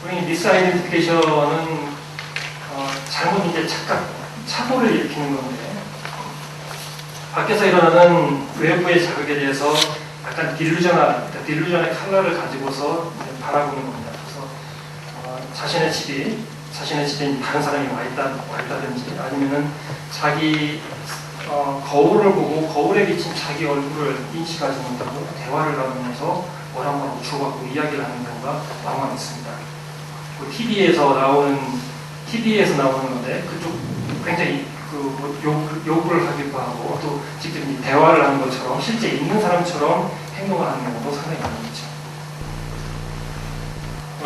우리 미스아이덴티피케이션은 잘못 이제 착오를 일으키는 건데, 밖에서 일어나는 외부의 자극에 대해서 약간 딜루전의 컬러를 가지고서 바라보는 겁니다. 그래서 자신의 집에 다른 사람이 와 있다든지, 아니면은 자기 거울을 보고 거울에 비친 자기 얼굴을 인식하지 못하고 대화를 나누면서 뭐라고 주고받고 이야기를 하는 경우가 왕왕 있습니다. TV에서 나오는 건데, 그쪽 굉장히 요구를 하기도 하고, 또 직접 대화를 하는 것처럼 실제 있는 사람처럼 행동을 하는 경우도 상당히 많죠.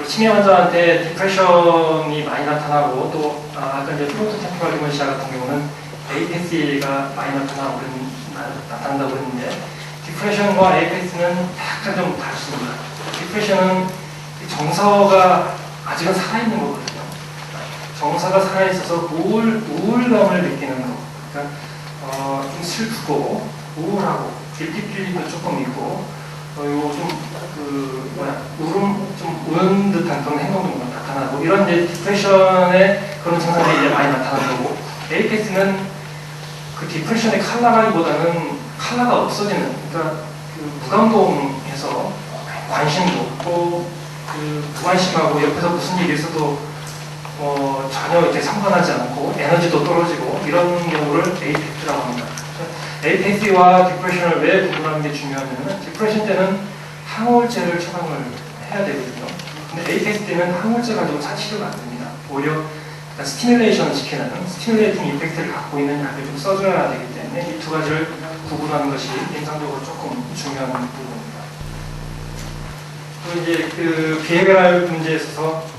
치매 환자한테 디프레션이 많이 나타나고, 또 아까 이제 프론토 템포럴 디멘시아 같은 경우는 APS가 많이 나타난다고 했는데, 디프레션과 APS는 약간 좀 다릅니다. 디프레션은 정서가 아직은 살아있는 거거든요. 정서가 살아있어서 우울감을 느끼는 거. 그러니까 좀 슬프고 우울하고 길티 필링도 조금 있고, 좀 우는 듯한 그런 행동도 나타나고, 이런 이제 디프레션의 그런 증상들이 이제 많이 나타나는 거고, APS는 그 디프레션의 컬러라기보다는 컬러가 없어지는, 그러니까 무감동해서 관심도 없고, 무관심하고 옆에서 무슨 일이 있어도 전혀 이렇게 상관하지 않고 에너지도 떨어지고, 이런 경우를 에이펙트라고 합니다. APS와 디프레션을 왜 구분하는 게 중요하냐면, 디프레션 때는 항우울제를 처방을 해야 되거든요. 근데 APS 때는 항우울제 가지고 치료가 안 됩니다. 오히려 스티뮬레이션 시키는, 스티뮬레이팅 이펙트를 갖고 있는 약을 좀 써줘야 되기 때문에 이 두 가지를 구분하는 것이 임상적으로 조금 중요한 부분입니다. 그리고 이제 비헤비어럴 문제에 있어서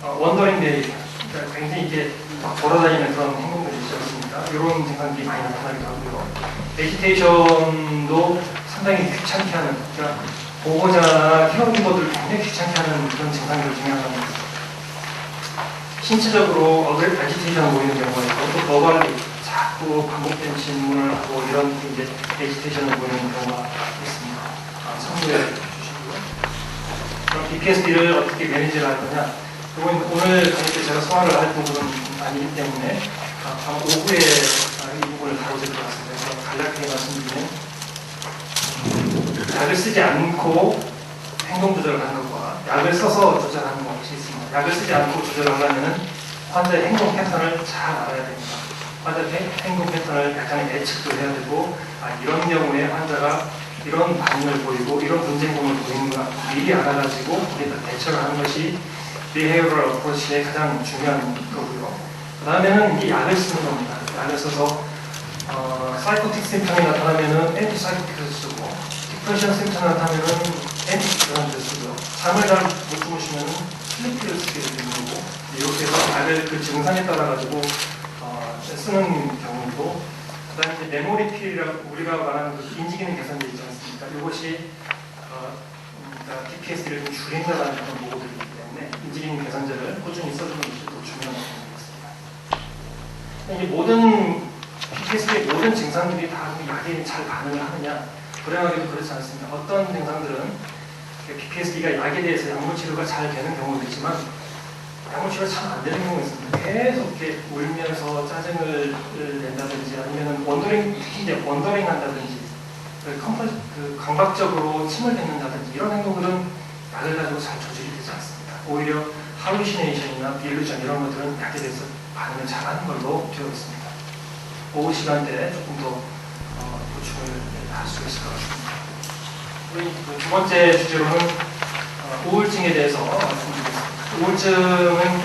원더링 데이, 그러니까 굉장히 이게 돌아다니는 그런 행동들이 있지 않습니까? 이런 증상들이 많이 나타나기도 하고요. 에지테이션도 상당히 귀찮게 하는, 그러니까 보호자나 케어기버들을 굉장히 귀찮게 하는 그런 증상들 중에 하나입니다. 신체적으로 아지테이션을 보이는 경우가 있고 또 버발리 자꾸 반복된 질문을 하고 이런 이제 아지테이션을 보이는 경우가 있습니다. 참고해 주시고요. 그럼 PTSD를 어떻게 매니지를 할 거냐? 이건 오늘 강의 때 제가 소화를 할 부분은 아니기 때문에 오후에 이 부분을 다루도록 하겠습니다. 그래서 간략하게 말씀드리면 약을 쓰지 않고 행동 조절을 하는 것과 약을 써서 조절하는 것이 있습니다. 약을 쓰지 않고 조절하려면 환자의 행동 패턴을 잘 알아야 됩니다. 환자의 행동 패턴을 약간의 예측도 해야 되고 이런 경우에 환자가 이런 반응을 보이고 이런 분쟁공을 보이는구나 미리 알아가지고 우리가 대처를 하는 것이 비헤이어럴 어프로치의 가장 중요한 거고요. 그 다음에는 이 약을 쓰는 겁니다. 약을 써서 사이코틱 심텀이 나타나면은 앤티사이코틱을 쓰고 디프레션 심텀이 나타나면은 앤티디프레션트를 쓰고요. 잠을 잘 못 주무시면은 슬리피를 쓰게 되는 거고 이렇게 해서 약을 그 증상에 따라 가지고 쓰는 경우고 그 다음에 메모리 필이라고 우리가 말하는 그 인지기능 개선제 있지 않습니까? 이것이 PTSD를 좀 줄인다는 그런 보고들이기 때문에 인지기능 개선제를 꾸준히 써주는 것이 또 중요한 부분이겠습니다. 이게 모든 PTSD의 모든 증상들이 다 약에 잘 반응을 하느냐? 불행하게도 그렇지 않습니다. 어떤 증상들은 PTSD가 약에 대해서 약물 치료가 잘 되는 경우도 있지만 약물 치료가 참 안 되는 경우가 있습니다. 계속 이렇게 울면서 짜증을 낸다든지 아니면 원더링 한다든지 감각적으로 침을 뱉는다든지 이런 행동들은 약을 가지고 잘 조절이 되지 않습니다. 오히려 할루시네이션이나 빌루전 이런 것들은 약에 대해서 반응을 잘하는 걸로 되어 있습니다. 오후 시간대에 조금 더 보충을 할 수 있을 것 같습니다. 우리 두 번째 주제로는 우울증에 대해서 말씀드리겠습니다. 우울증은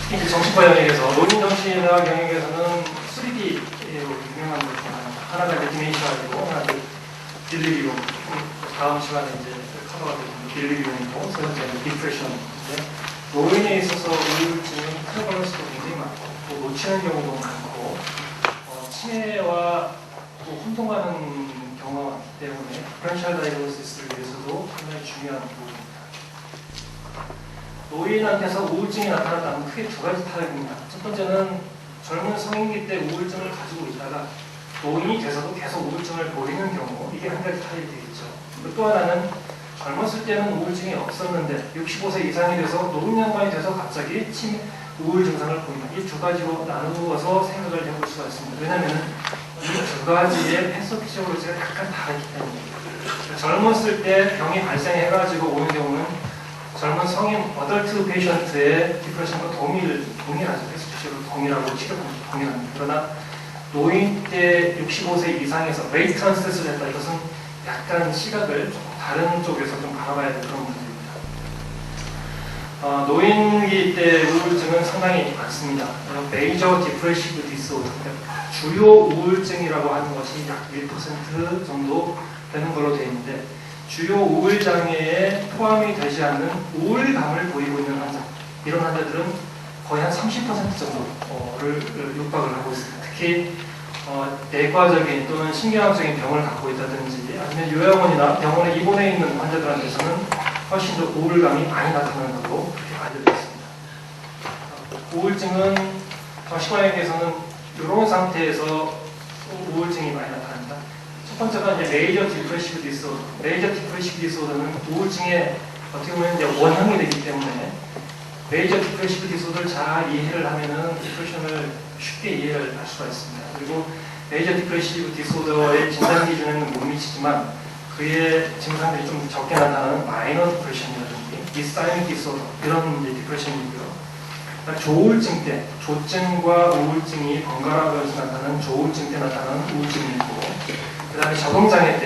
특히 정신과 영역에서 노인정신의학 영역에서는 3D로 유명한 것 중 하나가 이제 디멘시아이고 하나가 딜리리움 다음 시간에 이제 커버가 되는 딜리리움이고 세 번째는 디프레션인데 노인에 있어서 우울증은 프레벌런스도 굉장히 많고 또 놓치는 경우도 많고 치매와 또 혼동하는 경우가 많기 때문에 디퍼런셜 다이그노시스를 위해서도 굉장히 중요한 부분입니다. 노인한테서 우울증이 나타난다면 크게 두 가지 타입입니다. 첫 번째는 젊은 성인기 때 우울증을 가지고 있다가 노인이 돼서도 계속 우울증을 보이는 경우 이게 한 가지 타입이 되겠죠. 또 하나는 젊었을 때는 우울증이 없었는데 65세 이상이 돼서 노인 양반이 돼서 갑자기 우울 증상을 보인다. 이 두 가지로 나누어서 생각을 해볼 수가 있습니다. 왜냐하면 이 두 가지의 패소피시올로지가 약간 다르기 때문입니다. 젊었을 때 병이 발생해가지고 오는 경우는 젊은 성인 어덜트 페이션트의 디프레션과 동일하죠. 패소피시올로지 동일하고 치료법도 동일합니다. 그러나 노인 때 65세 이상에서 레이턴트 스트레스를 했다. 이것은 약간 시각을 조금 다른 쪽에서 좀 바라봐야 될 그런 문제입니다. 노인기 때 우울증은 상당히 많습니다. 메이저 디프레시브 디스오더, 주요 우울증이라고 하는 것이 약 1% 정도 되는 걸로 되어 있는데 주요 우울 장애에 포함이 되지 않는 우울감을 보이고 있는 환자, 이런 환자들은 거의 한 30% 정도를 육박을 하고 있습니다. 특히 내과적인 또는 신경학적인 병을 갖고 있다든지 아니면 요양원이나 병원에 입원해 있는 환자들한테서는 훨씬 더 우울감이 많이 나타나는 걸로 그렇게 알려져 있습니다. 우울증은 정신과에게서는 이런 상태에서 우울증이 많이 나타납니다. 첫 번째가 이제 메이저 디프레시브 디스오더. 메이저 디프레시브 디스오더는 우울증의 어떻게 보면 이제 원형이 되기 때문에 메이저 디프레시브 디스오더를 잘 이해를 하면은 디프레션을 쉽게 이해를 할 수가 있습니다. 그리고 메이저 디프레시브 디스오더의 진단 기준에는 못 미치지만 그의 증상들이 좀 적게 나타나는 마이너 디프레션이라든지 디사이언 디스오더 이런 이제 디프레션이고요. 조울증 때, 조증과 우울증이 번갈아가면서 나타나는 조울증 때 나타나는 우울증이 있고, 그 다음에 적응장애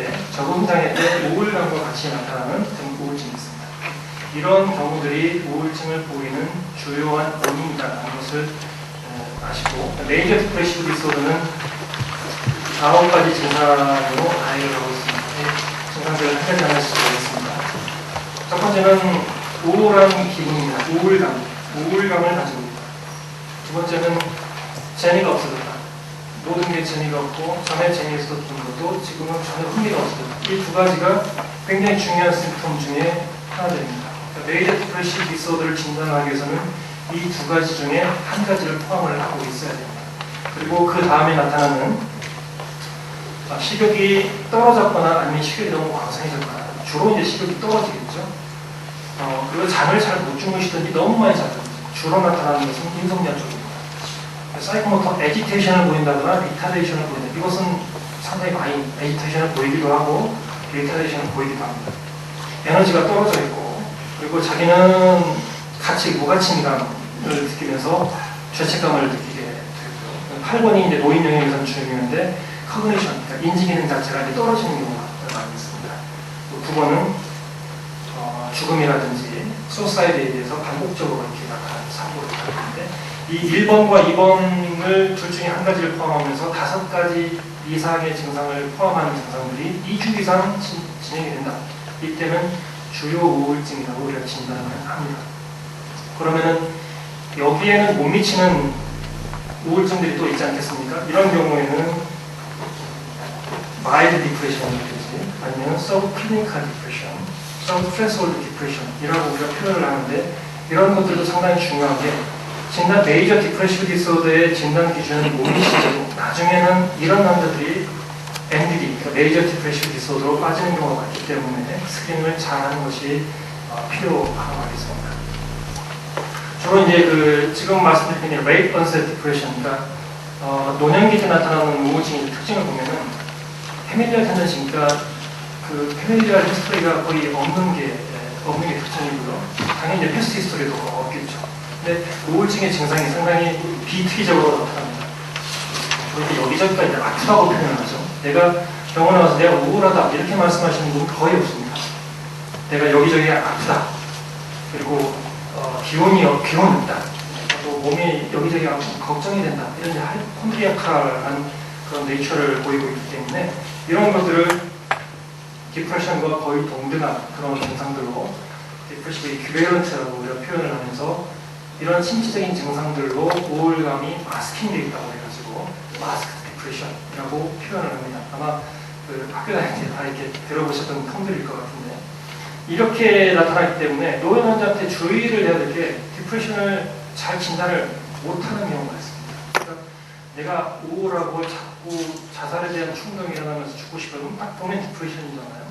때 우울감과 같이 나타나는 우울증이 있습니다. 이런 경우들이 우울증을 보이는 주요한 원인이라는 것을 아시고, 메이저 디프레시브 디스오더는 9가지 증상으로 나열을 하고 있습니다. 증상들을 한 가지 하나씩 보겠습니다. 첫 번째는 우울한 기분입니다. 우울감을 가지고 있다. 두 번째는 재미가 없어졌다. 모든 게 재미가 없고 전에 재미있었던 것도 지금은 전혀 흥미가 없어졌다. 이 두 가지가 굉장히 중요한 심텀 중에 하나들입니다. 메이저 디프레시브 디스오더를 진단하기 위해서는 이 두 가지 중에 한 가지를 포함을 하고 있어야 됩니다. 그리고 그 다음에 나타나는 식욕이 떨어졌거나 아니면 식욕이 너무 왕성해졌거나, 주로 이제 식욕이 떨어지겠죠. 그리고 잠을 잘 못 주무시든지 너무 많이 자든지, 주로 나타나는 것은 인성량 쪽입니다. 사이코모터 에지테이션을 보인다거나 리타데이션을 보인다. 이것은 상당히 많이 에지테이션을 보이기도 하고 리타데이션을 보이기도 합니다. 에너지가 떨어져 있고, 그리고 자기는 무가침감을 느끼면서 죄책감을 느끼게 되고요. 8번이 이제 노인 영역에서는 중요한데 커그니션, 그러니까 인지 기능 자체가 이제 떨어지는 경우가 많이 있습니다. 9번은 죽음이라든지 소사이드에 대해서 반복적으로 이렇게 나타나는 사고를 나타내는데, 이 1번과 2번을 둘 중에 한 가지를 포함하면서 5가지 이상의 증상을 포함하는 증상들이 2주 이상 진행이 된다. 이때는 주요 우울증이라고 우리가 진단을 합니다. 그러면은 여기에는 못 미치는 우울증들이 또 있지 않겠습니까? 이런 경우에는 마일드 디프레션이라든지 아니면 서브클리니컬 디프레션, 서브트레스홀드 디프레션이라고 우리가 표현을 하는데, 이런 것들도 상당히 중요한 게, 진단 메이저 디프레시브 디스오더의 진단 기준은 못 미치고 나중에는 이런 남자들이 MDD, 그러니까 메이저 디프레시브 디스오더로 빠지는 경우가 많기 때문에 스크린을 잘하는 것이 필요하겠습니다. 주로 이제 지금 말씀드린 레이트 언셋 디프레션, 그러니까 노년기 때 나타나는 우울증의 특징을 보면은 패밀리얼 텐던시, 그러니까 패밀리얼 히스토리가 거의 없는 게 특징이고요. 당연히 이제 패스트 히스토리도 없겠죠. 근데 우울증의 증상이 상당히 비특이적으로 나타납니다. 이렇게 여기저기가 이제 아프다고 표현을 하죠. 내가 병원에 와서 내가 우울하다 이렇게 말씀하시는 분은 거의 없습니다. 내가 여기저기가 아프다. 그리고 기운이 없다. 또 몸이 여기저기 걱정이 된다. 이런 이제 하이콘드리아칼한 그런 네이처를 보이고 있기 때문에 이런 것들을 디프레션과 거의 동등한 그런 증상들로 디프레시브 이퀴밸런트라고 우리가 표현을 하면서, 이런 신체적인 증상들로 우울감이 마스킹되어 있다고 해가지고 마스크 디프레션이라고 표현을 합니다. 아마 학교 다닐 때 다 이렇게 들어보셨던 통들일 것 같은데, 이렇게 나타나기 때문에 노인 환자한테 주의를 해야 될 게 디프레션을 잘 진단을 못하는 경우가 있습니다. 그러니까 내가 우울하고 자꾸 자살에 대한 충동이 일어나면서 죽고 싶으면 딱 보면 디프레션이잖아요.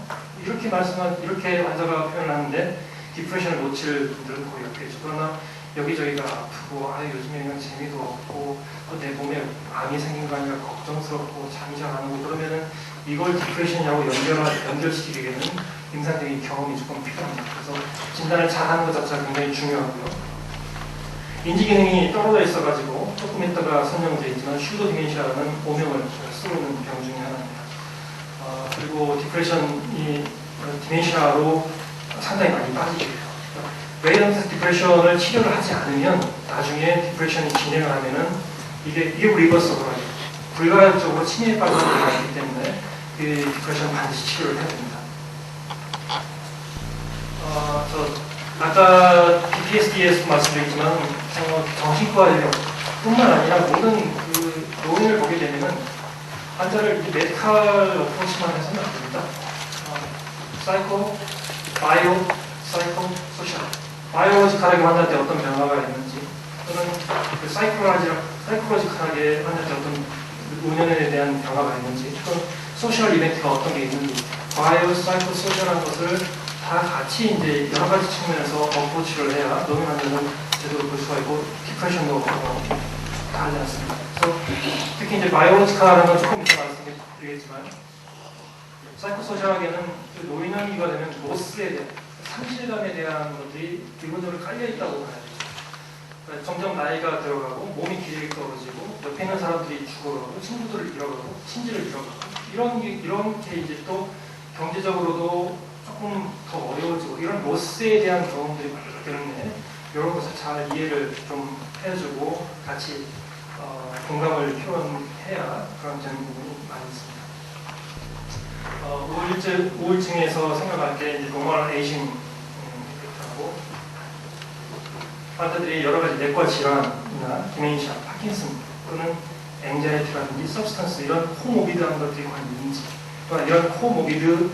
이렇게 환자가 표현하는데 디프레션을 놓칠 분들은 거의 없겠죠. 그러나 여기저기가 아프고 요즘에 그냥 재미도 없고 또 내 몸에 암이 생긴 거 아니라 걱정스럽고 잠이 잘 안 오고 그러면은 이걸 디프레션이라고 연결시키기 위해서는 임상적인 경험이 조금 필요합니다. 그래서 진단을 잘하는 것 자체가 굉장히 중요하고요. 인지 기능이 떨어져 있어가지고 조금 있다가 설명되어 있지만 슈더 디멘시아라는 오명을 쓰고 있는 병 중에 하나입니다. 그리고 디프레션이 디멘시아로 상당히 많이 빠지게 돼요. 레이던스 디프레션을 치료를 하지 않으면 나중에 디프레션이 진행을 하면은 이게 리버서블 하게 불가역적으로 치매에 빠지는 경우가 있기 때문에 그 디프레션 반드시 치료를 해야 됩니다. 아까 PTSD에서 말씀드렸지만 정신과 인력뿐만 아니라 모든 노인을 보게 되면은 환자를 메디컬 어프로치만 해서는 안 됩니다. 사이코, 바이오, 사이코, 소셜. 바이올로지컬하게 환자한테 어떤 변화가 있는지, 또는 사이코로지컬하게 환자한테 어떤 노년에 대한 변화가 있는지, 또는 소셜 이벤트가 어떤 게 있는지, 바이오, 사이코, 소셜한 것을 다 같이 이제 여러 가지 측면에서 어프로치를 해야 노인 환자는 제대로 볼 수가 있고 디프레션도 다르지 않습니다. 그래서 특히 이제 바이올로지컬한 건 조금 이따 말씀드리겠지만, 사이코소셜하게는 노인환기가 되면 로스에 대한 상실감에 대한 것들이 기본적으로 깔려있다고 봐야 되죠. 그러니까 점점 나이가 들어가고 몸이 기력이 떨어지고 옆에 있는 사람들이 죽어가고 친구들을 잃어가고 친지를 잃어가고 이런 게 이제 또 경제적으로도 조금 더 어려워지고 이런 로스에 대한 경험들이 많기 때문에 이런 것을 잘 이해를 좀 해주고 같이 공감을 표현해야 그런 되는 부분이 많이 있습니다. 우울증에서 생각할 때 노멀 에이징 이펙트하고 환자들이 여러 가지 내과 질환이나 디멘시아, 파킨슨 또는 앵자이티라든지 서브스턴스 이런 코모비드한 것들이 관리 있는지, 또는 이런 코모비드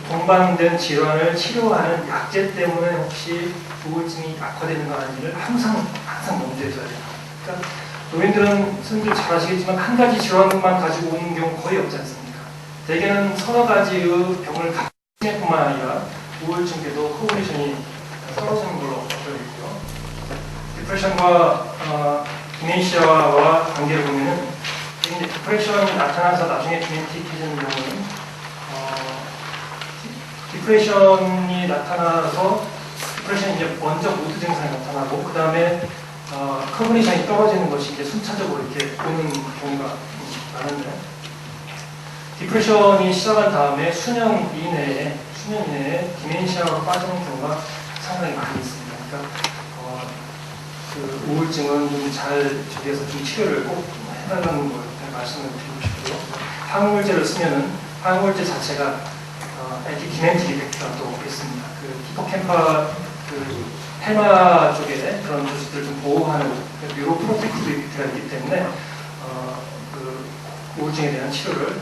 동반된 질환을 치료하는 약제 때문에 혹시 우울증이 악화되는 거 아닌지를 항상 염두에 둬야 돼요. 그러니까 노인들은 선생님들 잘 아시겠지만 한 가지 질환만 가지고 오는 경우 거의 없지 않습니까? 대개는 서너 가지의 병을 갖는 뿐만 아니라 우울증에도 코그니션이 떨어지는 걸로 알고 있고요. 디프레션과 디멘시아와 관계를 보면은 디프레션이 나타나서 나중에 디멘틱해지는 경우는 디프레션이 나타나서 디프레션이 이제 먼저 모드 증상이 나타나고 그 다음에 커그니션이 떨어지는 것이 이제 순차적으로 이렇게 오는 경우가 많은데 디프레션이 시작한 다음에 수년 이내에 디멘시아로 빠지는 경우가 상당히 많이 있습니다. 그러니까 그 우울증은 좀 잘 저기에서 좀 치료를 꼭 해달라는 걸 말씀을 드리고 싶고요. 항우울제를 쓰면은 항우울제 자체가 엔티디멘틱 이펙트가 또 있습니다. 그 히포캠파 그 해마 쪽에 그런 조직들을 좀 보호하는 뉴로프로텍티브 이펙트가 있기 때문에 그 우울증에 대한 치료를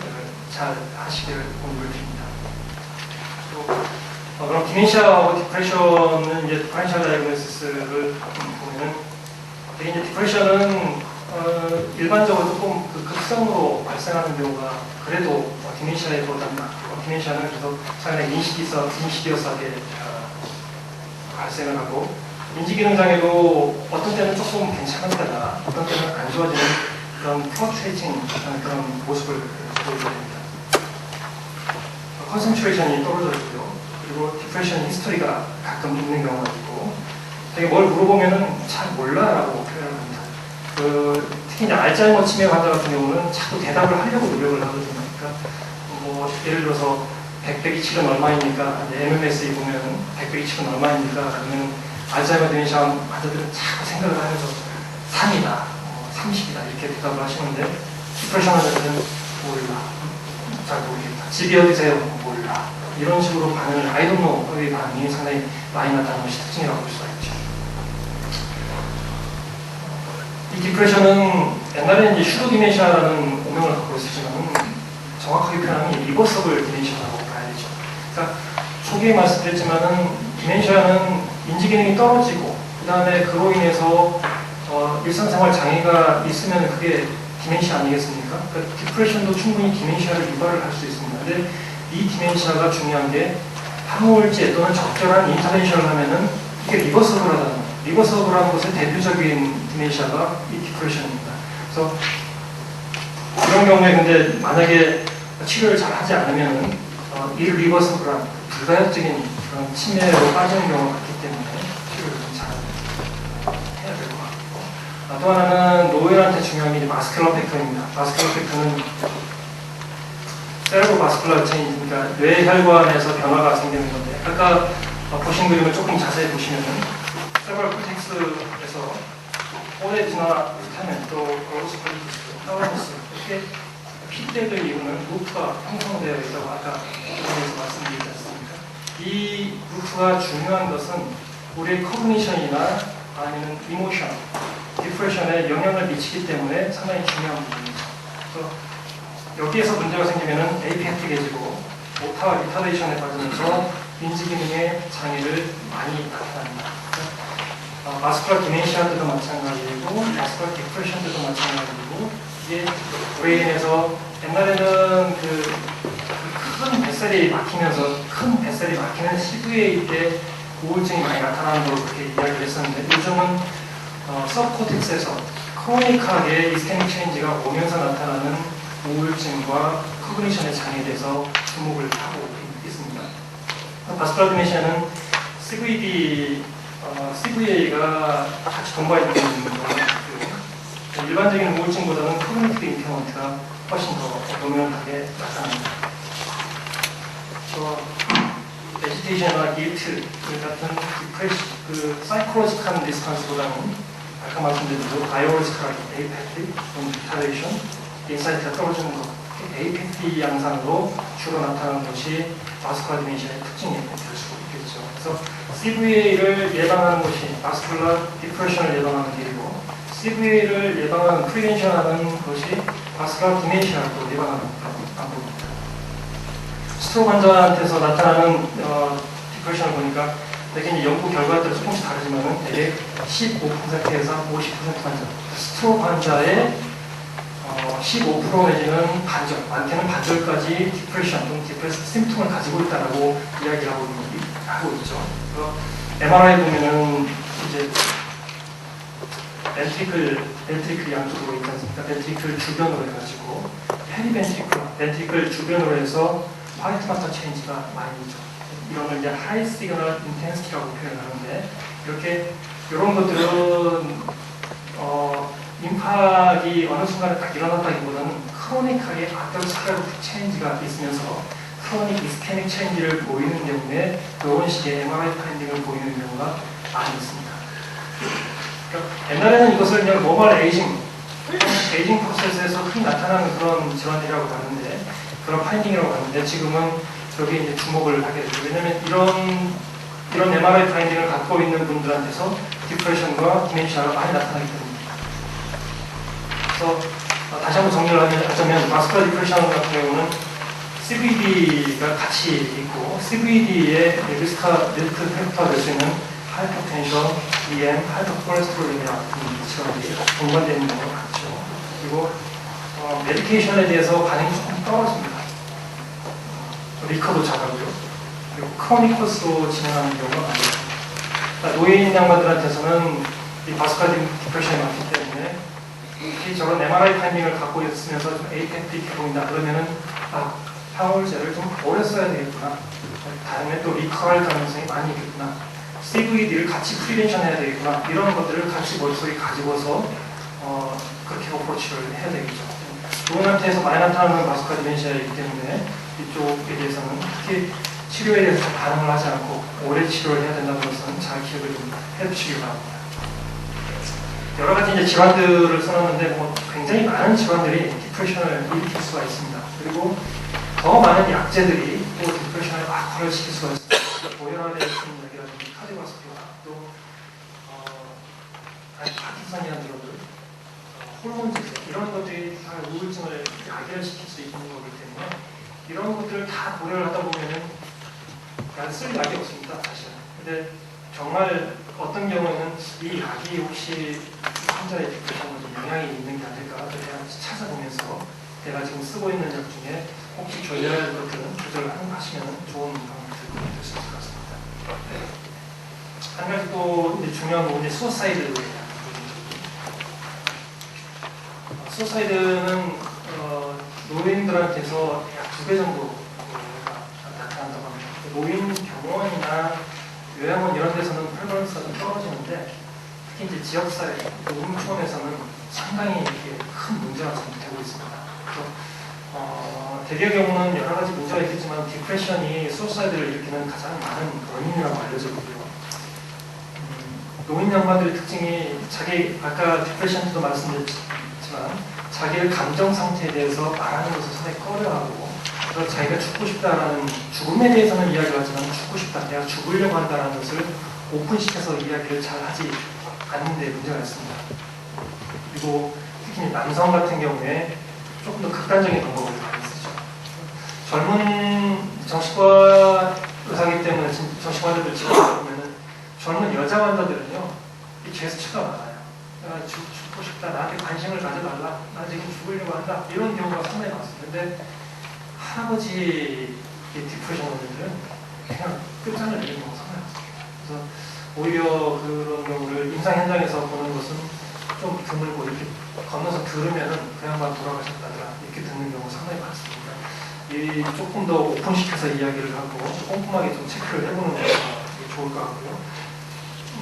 잘 하시기를 권유를 드립니다. 그럼 디멘시아하고 디프레션은 이제 디퍼런셜 다이그노시스를 보면은 되게 이제 디프레션은 일반적으로 조금 그 급성으로 발생하는 경우가 그래도 디멘시아에 보다는 낫고 디멘시아는 그래서 상당히 인시디어스하게 발생을 하고 인지기능장애도 어떤 때는 조금 괜찮았다가 어떤 때는 안 좋아지는 그런 플러츄에이팅 그런 모습을 보이게 됩니다. 컨센트레이션이 떨어져 있고요. 그리고 디프레션 히스토리가 가끔 있는 경우가 있고 되게 뭘 물어보면은 잘 몰라라고 표현을 합니다. 특히 이제 알츠하이머 치매 환자 같은 경우는 자꾸 대답을 하려고 노력을 하거든요. 그러니까 뭐 예를 들어서 100배 1은 얼마입니까? MMS에 보면 100배 1은 얼마입니까? 그러면 알츠하이머 디멘시아 환자들은 자꾸 생각을 하면서 3이다, 30이다 이렇게 대답을 하시는데 디프레션 환자들은 몰라, 잘 모르겠다, 집이 어디세요? 몰라 이런 식으로 반응을 I don't know의 반응이 상당히 많이 나타나는 것이 특징이라고 볼 수가 있죠. 이 디프레션은 옛날에는 이제 슈도 디멘시아라는 오명을 갖고 있었지만 정확하게 표현하면 리버서블 디멘시아라고 봐야 되죠. 그러니까 초기에 말씀드렸지만은 디멘시아는 인지기능이 떨어지고 그 다음에 그로 인해서 일상생활 장애가 있으면 그게 디멘시아 아니겠습니까? 그러니까 디프레션도 충분히 디멘시아를 유발을 할 수 있습니다. 근데 이 디멘시아가 중요한 게 항우울제 또는 적절한 인터벤션을 하면은 이게 리버서블한 것의 대표적인 디멘시아가 이 디프레션입니다. 그래서 이런 경우에 근데 만약에 치료를 잘 하지 않으면은 일리버서블한 불가역적인 그런 치매로 빠지는 경우가 많기 때문에 치료를 좀 잘 해야 될 것 같고 또 하나는 노인한테 중요한 게 마스큘러 팩터입니다. 마스큘러 팩터는 세레브로 마스큘러 체인지, 그러니까 뇌혈관에서 변화가 생기는 건데 아까 보신 그림을 조금 자세히 보시면은 세레브럴 코텍스에서 오래 지나면 또 로스콜리스, 타우러스 이렇게 핏대들 이후는 루프가 형성되어 있다고 아까 부분에서 말씀드리지 않습니까? 이 루프가 중요한 것은 우리의 커그니션이나 아니면 이모션, 디프레션에 영향을 미치기 때문에 상당히 중요한 부분이죠. 그래서 여기에서 문제가 생기면은 에이펙틱해지고 오타와 리타레이션에 빠지면서 인지기능의 장애를 많이 나타납니다. 마스큘러 디멘시아들도 마찬가지고 마스큘러 디프레션들도 마찬가지고 이게 브레인에서 옛날에는 큰 뱃살이 막히는 CVA 때 우울증이 많이 나타나는 걸로 그렇게 이야기를 했었는데 요즘은 서브코텍스에서 크로닉하게 이스케믹 체인지가 오면서 나타나는 우울증과 코그니션의 장애에 대해서 주목을 하고 있습니다. 마스큘러 디멘시아는 CVA가 같이 동반이 되는 경우가 있고요. 일반적인 우울증보다는 코그니티브 임페어먼트가 훨씬 더 노면하게 나타납니다. 에지테이션이나 길트 같은 사이콜로지컬한 디스턴스보다는 아까 말씀드린 대로 바이올로지컬한 에이펙티, 리타레이션, 인사이트가 떨어지는 것, 에이펙티 양상으로 주로 나타나는 것이 마스큘러 디멘시아의 특징이 될 수 있겠죠. 그래서 CVA를 예방하는 것이 마스큘러 디프레션을 예방하는 길이고 CVA를 예방하는 프리벤션하는 것이 마스큘러 디멘시아를 예방하는 방법입니다. 스트로크 환자한테서 나타나는 디프레션을 보니까 되게 이제 연구 결과에 따라 조금씩 다르지만은 되게 15%에서 50% 환자, 스트로크 환자의 15% 내지는 반절, 많게는 반절까지 디프레션 또는 디프레스 심통을 가지고 있다라고 이야기를 하고 있죠. 그래서 MRI 보면은 이제 벤트리클 양쪽으로 있지 않습니까? 벤트리클 주변으로 해가지고 벤트리클 주변으로 해서 화이트 마터 체인지가 많이 있죠. 이런 걸 이제 하이 시그널 인텐시티라고 표현하는데 이런 것들은 임팍이 어느 순간에 딱 일어났다기보다는 크로닉하게 아테로스클레로틱 체인지가 있으면서 크로닉 이스케믹 체인지를 보이는 경우에 이런 식의 MRI 파인딩을 보이는 경우가 많이 있습니다. 그러니까 옛날에는 이것을 그냥 노멀 에이징 프로세스에서 흔히 나타나는 그런 질환이라고 봤는데, 그런 파인딩이라고 봤는데, 지금은 여기에 이제 주목을 하게 되죠. 왜냐하면 이런 MRI 파인딩을 갖고 있는 분들한테서 디프레션과 디멘시아가 많이 나타나기 때문입니다. 그래서 다시 한번 정리를 하자면 마스쿠라 디프레션 같은 경우는 CVD가 같이 있고, CVD의 리스크 팩터가 될 수 있는 하이퍼텐션, EM, 하이퍼콜레스테롤이나 같은 질환들이 동반되어 있는 것 같죠. 그리고 메디케이션에 대해서 반응이 조금 떨어집니다. 리커도 작아고요. 그리고 크로닉 코스로 진행하는 경우가 많습니다. 그러니까 노인 양반들한테서는 이 바스쿠라 디프레션이 많기 때문에 특히 저런 MRI 파인딩을 갖고 있으면서 좀 에이펙틱해 보인다 그러면은 항우울제를 좀 오래 써야 되겠구나. 다음에 또 리커럴 가능성이 많이 있겠구나. CVD를 같이 프리벤션 해야 되겠구나. 이런 것들을 같이 머릿속에 가지고서 그렇게 어프로치를 해야 되겠죠. 노인한테서 많이 나타나는 바스쿠라 디멘시아이기 때문에 이쪽에 대해서는 특히 치료에 대해서 반응을 하지 않고 오래 치료를 해야 된다는 것은 잘 기억을 좀 해주시기 바랍니다. 여러 가지 이제 질환들을 써놨는데 굉장히 많은 질환들이 디프레션을 일으킬 수가 있습니다. 그리고 더 많은 약제들이 또 디프레션을 악화를 시킬 수가 있습니다. 고혈압에 있는 약이라든지 카디오바스큘라, 또 파킨슨이라는 드러들, 호르몬 증세 이런 것들이 다 우울증을 야기시킬 수 있는 거기 때문에 이런 것들을 다 고려를 하다 보면은 쓸 약이 없습니다, 사실은. 근데 정말 어떤 경우는 이 약이 혹시 환자의 디프레션에 영향이 있는 게 아닐까 제가 찾아보면서 내가 지금 쓰고 있는 약 중에 혹시 조절할 것들은 조절을 하시면 좋은 방법이 될 수 있을 것 같습니다. 네. 한 가지 또 중요한 부분이 수어사이드예요. 수어사이드는 노인들한테서 약 2배 정도 나타난다고 합니다. 노인 병원이나 요양원 이런 데서는 프레버런스가 좀 떨어지는데 특히 이제 지역사회, 농촌에서는 상당히 큰 문제가 되고 있습니다. 그래서 대개 경우는 여러 가지 문제가 있겠지만 디프레션이 수어사이드를 일으키는 가장 많은 원인이라고 알려져 있고요. 노인 양반들의 특징이 아까 디프레션도 말씀드렸지만 자기의 감정 상태에 대해서 말하는 것을 상당히 꺼려하고, 그래서 자기가 죽고 싶다라는, 죽음에 대해서는 이야기를 하지만 죽고 싶다, 내가 죽으려고 한다는 것을 오픈시켜서 이야기를 잘 하지 않는 데 문제가 있습니다. 그리고 특히 남성 같은 경우에 조금 더 극단적인 방법을 많이 쓰죠. 젊은 정신과 의사이기 때문에 정신과들을 치료하면 젊은 여자 환자들은요, 이 제스처가 많아요. 내가 죽고 싶다, 나한테 관심을 가져달라, 나 지금 죽으려고 한다, 이런 경우가 상당히 많습니다. 근데 할아버지 디프레션 원인들은 그냥 끝장을 내는 경우가 상당히 많습니다. 그래서 오히려 그런 경우를 임상 현장에서 보는 것은 좀 드물고, 이렇게 건너서 들으면은 그냥만 돌아가셨다더라 이렇게 듣는 경우가 상당히 많습니다. 이 조금 더 오픈시켜서 이야기를 하고 꼼꼼하게 좀 체크를 해보는 것이 좋을 것 같고요.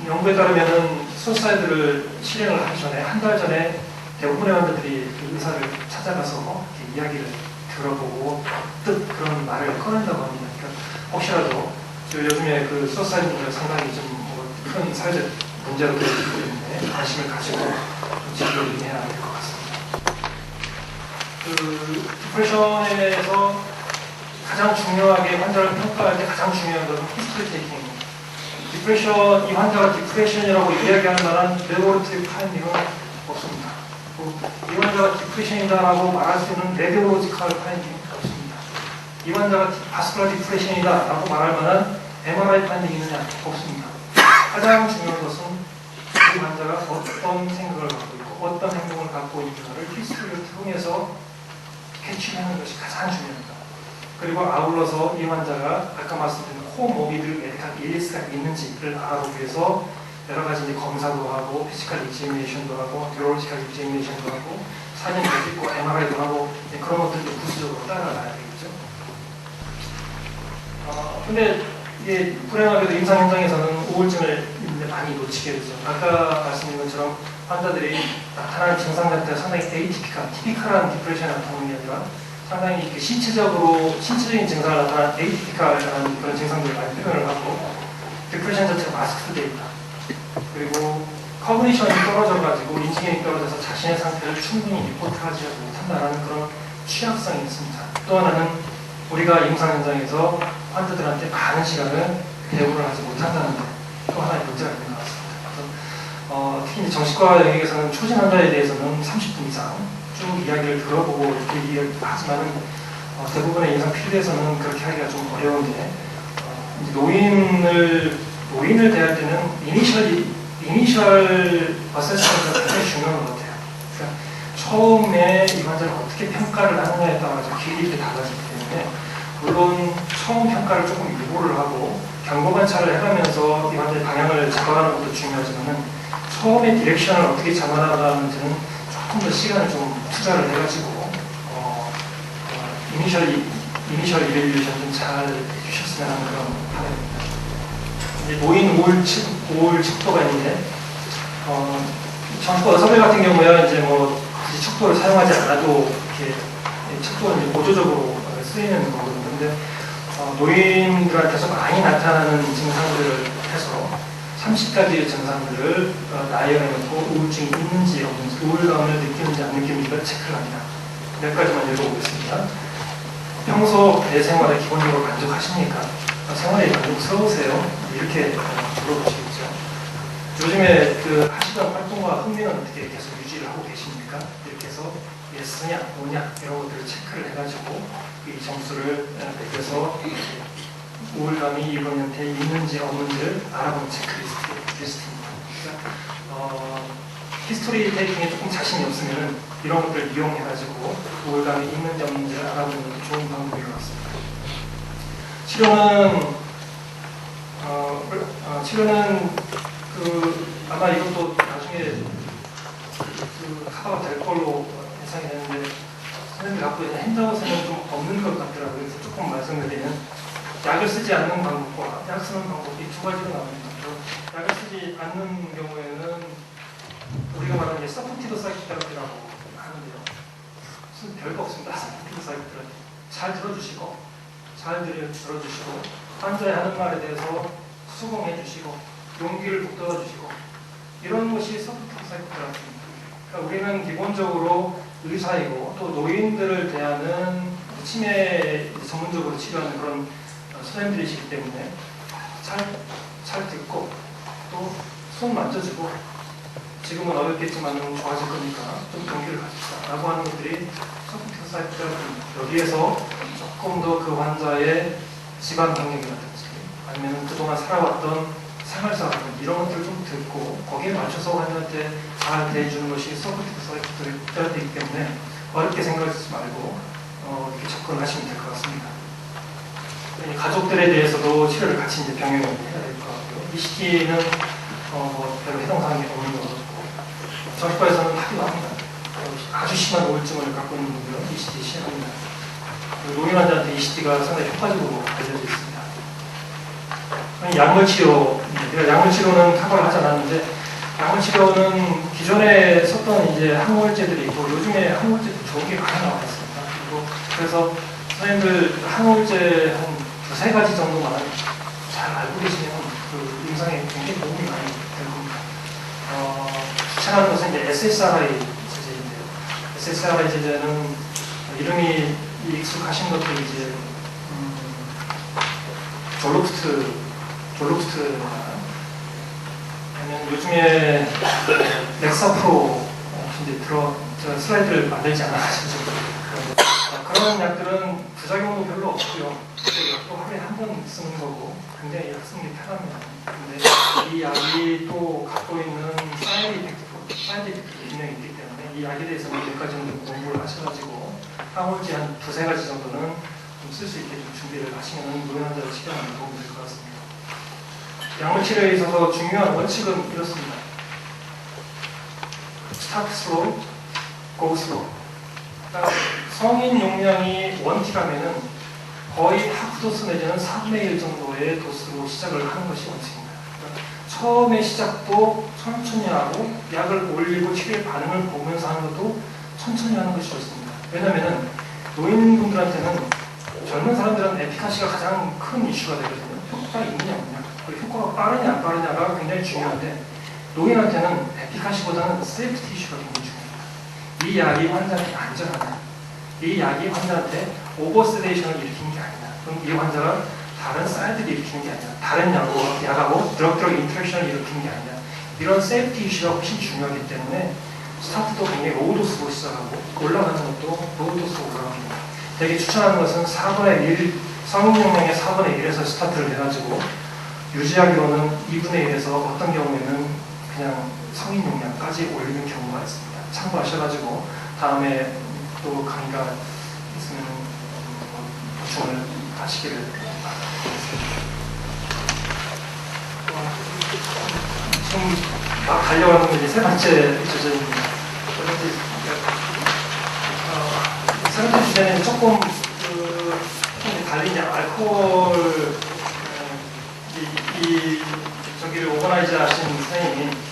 연구에 따르면은 수사이드를 실행을 하기 전에 한 달 전에 대부분의 환자들이 의사를 찾아가서 이야기를 들어보고 뜻 그런 말을 꺼낸다고 합니다. 그러니까 혹시라도 요즘에 그 수사이드 문제가 상당히 좀 큰 사회적 문제로 되기 때문에 관심을 가지고 치료를 해야 될 것 같습니다. 그 디프레션에서 가장 중요하게 환자를 평가할 때 가장 중요한 것은 히스토리 테이킹. 디프레션, 이 환자가 디프레션이라고 이야기하는 만한 레버러티브 파인딩은 없습니다. 이 환자가 디프레션이다라고 말할 수 있는 레디올로지컬 파인딩은 없습니다. 이 환자가 바스쿨라 디프레션이다 라고 말할 만한 MRI 판정이 있느냐? 없습니다. 가장 중요한 것은 이 환자가 어떤 생각을 갖고 있고 어떤 행동을 갖고 있는가를 히스토리를 통해서 캐치하는 것이 가장 중요합니다. 그리고 아울러서 이 환자가 아까 말씀드린 코모비드 메디컬 일리스가 있는지를 알아보기 위해서 여러 가지 이제 검사도 하고 피지컬 익자미네이션도 하고 뉴로로지컬 익자미네이션도 하고 사진도 찍고 MRI도 하고 그런 것들도 부수적으로 따라가야 되겠죠. 근데 이게 불행하게도 임상 현장에서는 우울증을 많이 놓치게 되죠. 아까 말씀드린 것처럼 환자들이 나타나는 증상 자체가 상당히 티피컬한 디프레션이 나타나는 게 아니라 상당히 신체적인 증상을 나타나는 에이티피컬한 그런 증상들을 많이 표현을 하고 디프레션 자체가 마스크되어 있다. 그리고 커그니션이 떨어져가지고 인지능이 떨어져서 자신의 상태를 충분히 리포트하지 못한다는 그런 취약성이 있습니다. 또 하나는 우리가 임상 현장에서 환자들한테 많은 시간을 대우를 하지 못한다는 데 또 하나의 문제가 있는 것 같습니다. 특히 정신과 영역에서는 초진 환자에 대해서는 30분 이상 쭉 이야기를 들어보고 이렇게 이야기를 하지만 대부분의 임상 필드에서는 그렇게 하기가 좀 어려운데 이제 노인을 대할 때는 이니셜 어세스먼트가 굉장히 중요한 것 같아요. 그러니까 처음에 이 환자를 어떻게 평가를 하느냐에 따라서 길이 이렇게 달라지기 때문에 물론 처음 평가를 조금 유보를 하고 경고 관찰을 해가면서 이 환자의 방향을 잡아가는 것도 중요하지만 처음에 디렉션을 어떻게 잡아나가는지는 조금 더 시간을 좀 투자를 해가지고 이니셜 이밸류에이션 좀 잘 해주셨으면 하는 그런 바람입니다. 이제 노인 우울 척도가 있는데 정신과 의사들 같은 경우에 이제 뭐 굳이 척도를 사용하지 않아도 이렇게 척도는 이제 보조적으로 쓰이는 거거든요. 근데 노인들한테서 많이 나타나는 증상들을 해서 30가지의 증상들을 나열해놓고 우울증이 있는지 없는지, 우울감을 느끼는지 안 느끼는지를 체크를 합니다. 몇 가지만 읽어보겠습니다. 평소 내 생활에 기본적으로 만족하십니까? 생활에 만족스러우세요? 이렇게 물어보시겠죠. 요즘에 하시던 활동과 흥미는 어떻게 계속 유지를 하고 계십니까? 이렇게 해서 예스냐, 노냐 이런 것들을 체크를 해가지고 이 점수를 매겨서 우울감이 이분한테 있는지 없는지를 알아보는 체크리스트입니다. 그러니까 히스토리 테이킹에 조금 자신이 없으면 이런 것들을 이용해가지고 우울감이 있는지 없는지를 알아보는 것도 좋은 방법인 것 같습니다. 치료는 아마 이것도 나중에 커버가 될 걸로 예상이 되는데 선생님이 갖고 있는 핸드아웃에는 좀 없는 것 같더라고요. 그래서 조금 말씀드리면 약을 쓰지 않는 방법과 약 쓰는 방법이 두 가지로 나옵니다. 약을 쓰지 않는 경우에는 우리가 말하는 서포티브 사이코테라피라고 하는데요. 무슨 별거 없습니다. 서포티브 사이코테라피. 잘 들어주시고 환자의 하는 말에 대해서 수긍해 주시고 용기를 북돋아 주시고 이런 것이 서포티브 사이코테라피입니다. 그러니까 우리는 기본적으로 의사이고 또 노인들을 대하는 치매 전문적으로 치료하는 그런 선생님들이시기 때문에 잘 듣고 또 손 만져주고 지금은 어렵겠지만 좋아질 거니까 좀 용기를 가집시다 라고 하는 것들이 서포티브 사이코테라피입니다. 여기에서 조금 더 그 환자의 집안 경력이라든지 아니면 그동안 살아왔던 생활사라든지 이런 것들을 좀 듣고 거기에 맞춰서 환자한테 잘 대해주는 것이 서포티브 사이코테라피이기 때문에 어렵게 생각하지 말고 이렇게 접근하시면 될 것 같습니다. 가족들에 대해서도 치료를 같이 이제 병행을 해야 될 것 같고요. 이 시기에는 별로 해당사항이 없는 것 같고 정신과에서는 하기도 합니다. 아주 심한 우울증을 갖고 있는 분들은 ECT 시행합니다. 노인 환자한테 ECT가 상당히 효과적으로 알려져 있습니다. 약물 치료는 탁월을 하지 않았는데 약물 치료는 기존에 썼던 이제 항우울제들이 있고 요즘에 항우울제도 좋은 게 많이 나와 있습니다. 그래서 선생님들 항우울제 한 두세 가지 정도만 잘 알고 계시면 그 임상에 굉장히 도움이 많이 될 겁니다. 추천하는 것은 이제 SSRI 제제인데요. SSRI 제제는 이름이 익숙하신 것도 이제 졸로프트나 아니면 요즘에 렉사프로 이제 제가 슬라이드를 만들지 않아가지고 그런 약들은 부작용도 별로 없고요. 또 하루에 한 번 쓰는 거고 굉장히 약 쓰는 게 편합니다. 근데 이 약이 또 갖고 있는 사이드 이펙트 기능이 있기 때문에 이 약에 대해서는 몇 가지는 좀 공부를 하셔가지고 향후지 한 두세 가지 정도는 좀 쓸 수 있게 좀 준비를 하시면 노인 환자를 치료하는 데 도움이 될 것 같습니다. 약물 치료에 있어서 중요한 원칙은 이렇습니다. Start slow, go slow. 그러니까 성인 용량이 1T라면은 거의 하프도스 내지는 4분의 1 정도의 도수로 시작을 하는 것이 원칙입니다. 그러니까 처음에 시작도 천천히 하고 약을 올리고 치료의 반응을 보면서 하는 것도 천천히 하는 것이 좋습니다. 왜냐하면 노인분들한테는 젊은 사람들은 에피카시가 가장 큰 이슈가 되거든요. 효과가 있느냐 없느냐. 효과가 빠르냐 안 빠르냐가 굉장히 중요한데 노인한테는 에피카시보다는 세이프티 이슈가 굉장히 중요합니다. 이 약이 환자한테 안전하냐, 이 약이 환자한테 오버세데이션을 일으키는 게 아니냐, 그럼 이 환자가 다른 사이드를 일으키는 게 아니냐, 다른 약하고 드럭 인터랙션을 일으키는 게 아니냐, 이런 세이프티 이슈가 훨씬 중요하기 때문에 스타트도 굉장히 로우도스로 시작하고 올라가는 것도 로우도스로 올라갑니다. 되게 추천하는 것은 4분의 1, 성인 용량의 4분의 1에서 스타트를 해가지고 유지하기로는 2분의 1에서 어떤 경우에는 그냥 성인 용량까지 올리는 경우가 있습니다. 참고하셔가지고 다음에 또 강의가 있으면 보충을 하시기를 바라겠습니다. 지금 막 달려가는 게 세 번째 주제입니다. 세 번째 주제는 조금 달린 알코올 저기를 오거나이즈 하신 선생님이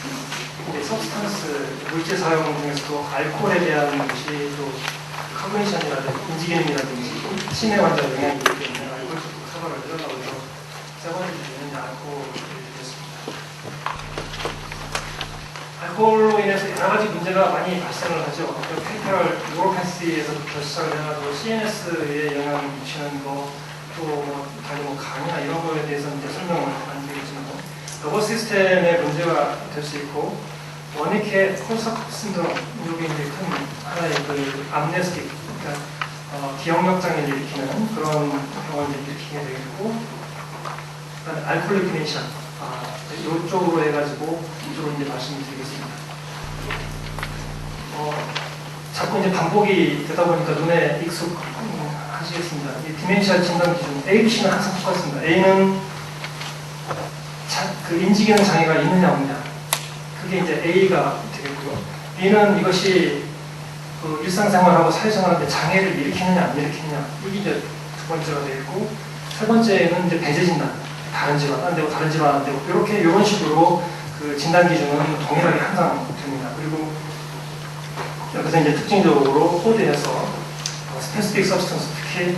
서브스탄스 물질 사용 중에서도 알코올에 대한 것이 또 커뮤니션이라든지 인지기능이라든지 치매 환자 영향이 있기 때문에 알코올 쪽도 커버를 해달라고 해서 세 번째 주제는 알코올이 되겠습니다. 알코올로 인해서 여러 가지 문제가 많이 발생을 하죠. 페이퍼럴 뉴로패시에서부터 시작을 해가지고 CNS에 영향을 미치는 거, 또 다른 간이나 이런 거에 대해서 이제 설명을 안 드리겠지만 너버 시스템의 문제가 될 수 있고 원익의 콜사프 신드롬 이게 이제 큰 하나의 그 암네스틱, 그러니까 기억력 장애를 일으키는 그런 병을 일으키게 되겠고, 그다음에 알코올릭 디멘시아 이쪽으로 해가지고 이쪽으로 이제 말씀을 드리겠습니다. 자꾸 이제 반복이 되다 보니까 눈에 익숙하시겠습니다. 이 디멘시아 진단 기준 A, B, C는 항상 똑같습니다. A는 그 인지기능 장애가 있느냐 없느냐, 그게 이제 A가 되겠고요. B는 이것이 그 일상생활하고 사회생활하는데 장애를 일으키느냐 안 일으키느냐, 이게 이제 두 번째가 되겠고, 세 번째는 이제 배제 진단, 다른 질환 안 되고 다른 질환 안 되고, 이렇게 이런 식으로 그 진단 기준은 동일하게 항상 됩니다. 그리고 여기서 이제 특징적으로 코드에서 스페시픽 서브스턴스, 특히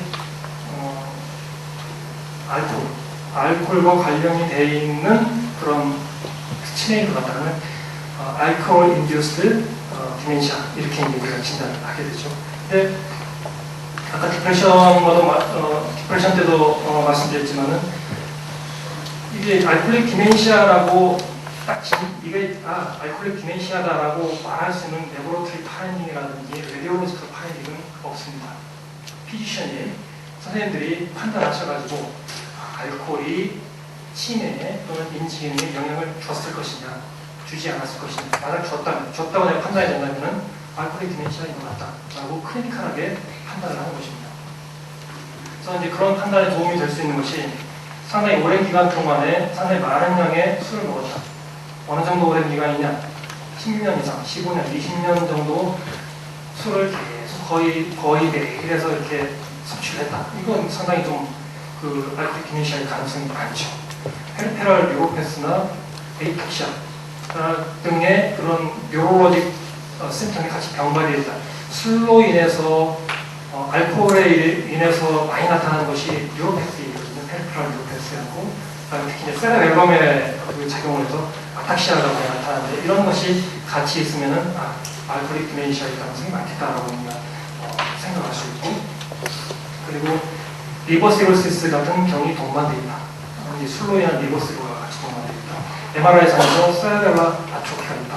알코올과 관련이 되어 있는 그런 치매를 갖다는 알코올 인듀스드 디멘시아, 이렇게 이제 우리가 진단을 하게 되죠. 근데 아까 디프레션 때도 말씀드렸지만은 이게 알코올릭 디멘시아라고 딱 이게 알코올릭 디멘시아다라고 말할 수 있는 레보러토리 파인딩이라든지 레디올로지컬 파인딩은 없습니다. 피지션이 선생님들이 판단하셔가지고 알코올이 치매 또는 인지기능에 영향을 줬을 것이냐, 주지 않았을 것이냐, 만약 줬다고 내가 판단이 된다면 알코올릭 디멘시아인 것 같다라고 클리니컬하게 판단을 하는 것입니다. 그래서 이제 그런 판단에 도움이 될 수 있는 것이 상당히 오랜 기간 동안에 상당히 많은 양의 술을 먹었다. 어느 정도 오랜 기간이냐? 10년 이상, 15년, 20년 정도 술을 계속 거의 매일에서 이렇게 섭취를 했다. 이건 상당히 좀 그 알코올릭 디멘시아의 가능성이 많죠. 페리페럴 뉴로패스나 에이팍시아 등의 그런 뉴로로직 심텀이 같이 병발이 있다. 술로 인해서 알코올에 인해서 많이 나타나는 것이 뉴로패스이거든요. 페리페럴 뉴로패스하고 특히 이제 세레벨럼에 그 작용을 해서 아탁시아라고 나타나는데, 이런 것이 같이 있으면은 알코올릭 디멘시아의 가능성이 많겠다라고 우리가 생각할 수 있고, 그리고 리버시로시스 같은 병이 동반되어 있다. 술로 인한 리버시로가 같이 동반되어 있다. MRI상에서 세레벨라 아트로피가 있다.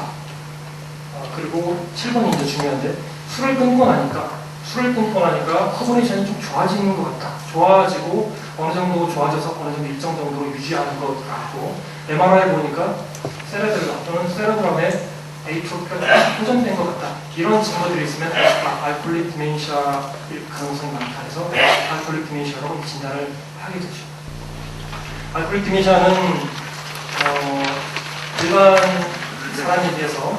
그리고 7번이 이제 중요한데, 술을 끊고 나니까 술을 끊고 나니까 커버니션이 좀 좋아지는 것 같다. 좋아지고 어느 정도 좋아져서 어느 정도 일정 정도로 유지하는 것 같고, MRI 보니까 세레브람 또는 세레브람의 에이트로피가 호전된 것 같다. 이런 증거들이 있으면 알코올릭 디멘시아일 가능성이 많다 해서 알코올릭 디멘시아로 진단을 하게 되죠. 알코올릭 디멘시아는 일반 사람에 비해서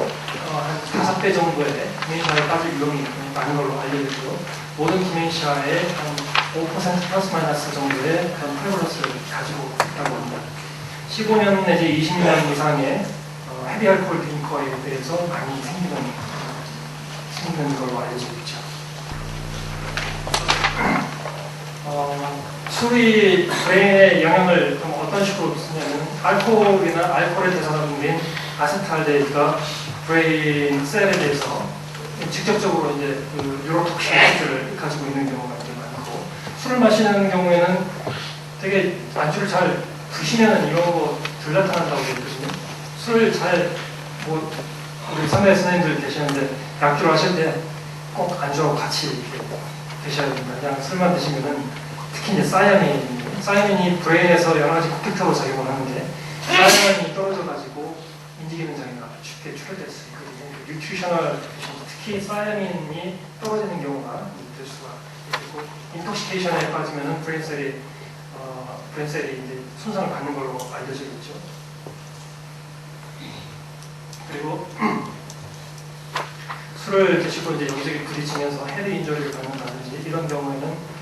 한 5배 정도의 디멘시아에 빠질 위험이 많은 걸로 알려졌고요. 모든 디멘시아의 한 5% 플러스 마이너스 정도의 그런 프레벌런스를 가지고 있다고 합니다. 15년 내지 20년 이상의 헤비 알코올 드링커에 대해서 많이 생기는 걸로 알려지고 있죠. 술이 브레인에 영향을 그럼 어떤 식으로 쓰냐면, 알코올이나 알코올의 대사성인 아세탈데히드가 브레인 셀에 대해서 직접적으로 이제 그 뉴로톡신 에피를 가지고 있는 경우가 되게 많고, 술을 마시는 경우에는 되게 안주를 잘 드시면은 이런 거 덜 나타난다고 했거든요. 술을 우리 선배 선생님들 계시는데 약주를 하실 때 꼭 안주하고 같이 이렇게 드셔야 됩니다. 그냥 술만 드시면은 특히 이제 사이아닌이 브레인에서 여러 가지 코펙터로 작용을 하는데, 사이아닌이 떨어져가지고 인지 기능 장애가 쉽게 출현될 수 있거든요. 뉴트리셔널 특히 사이아닌이 떨어지는 경우가 될 수가 있고, 인톡시케이션에 빠지면은 브레인셀이 이제 손상을 받는 걸로 알려져 있죠. 그리고 술을 드시고 이제 여기저기 부딪히면서 헤드 인저리를 받는다든지 이런 경우에는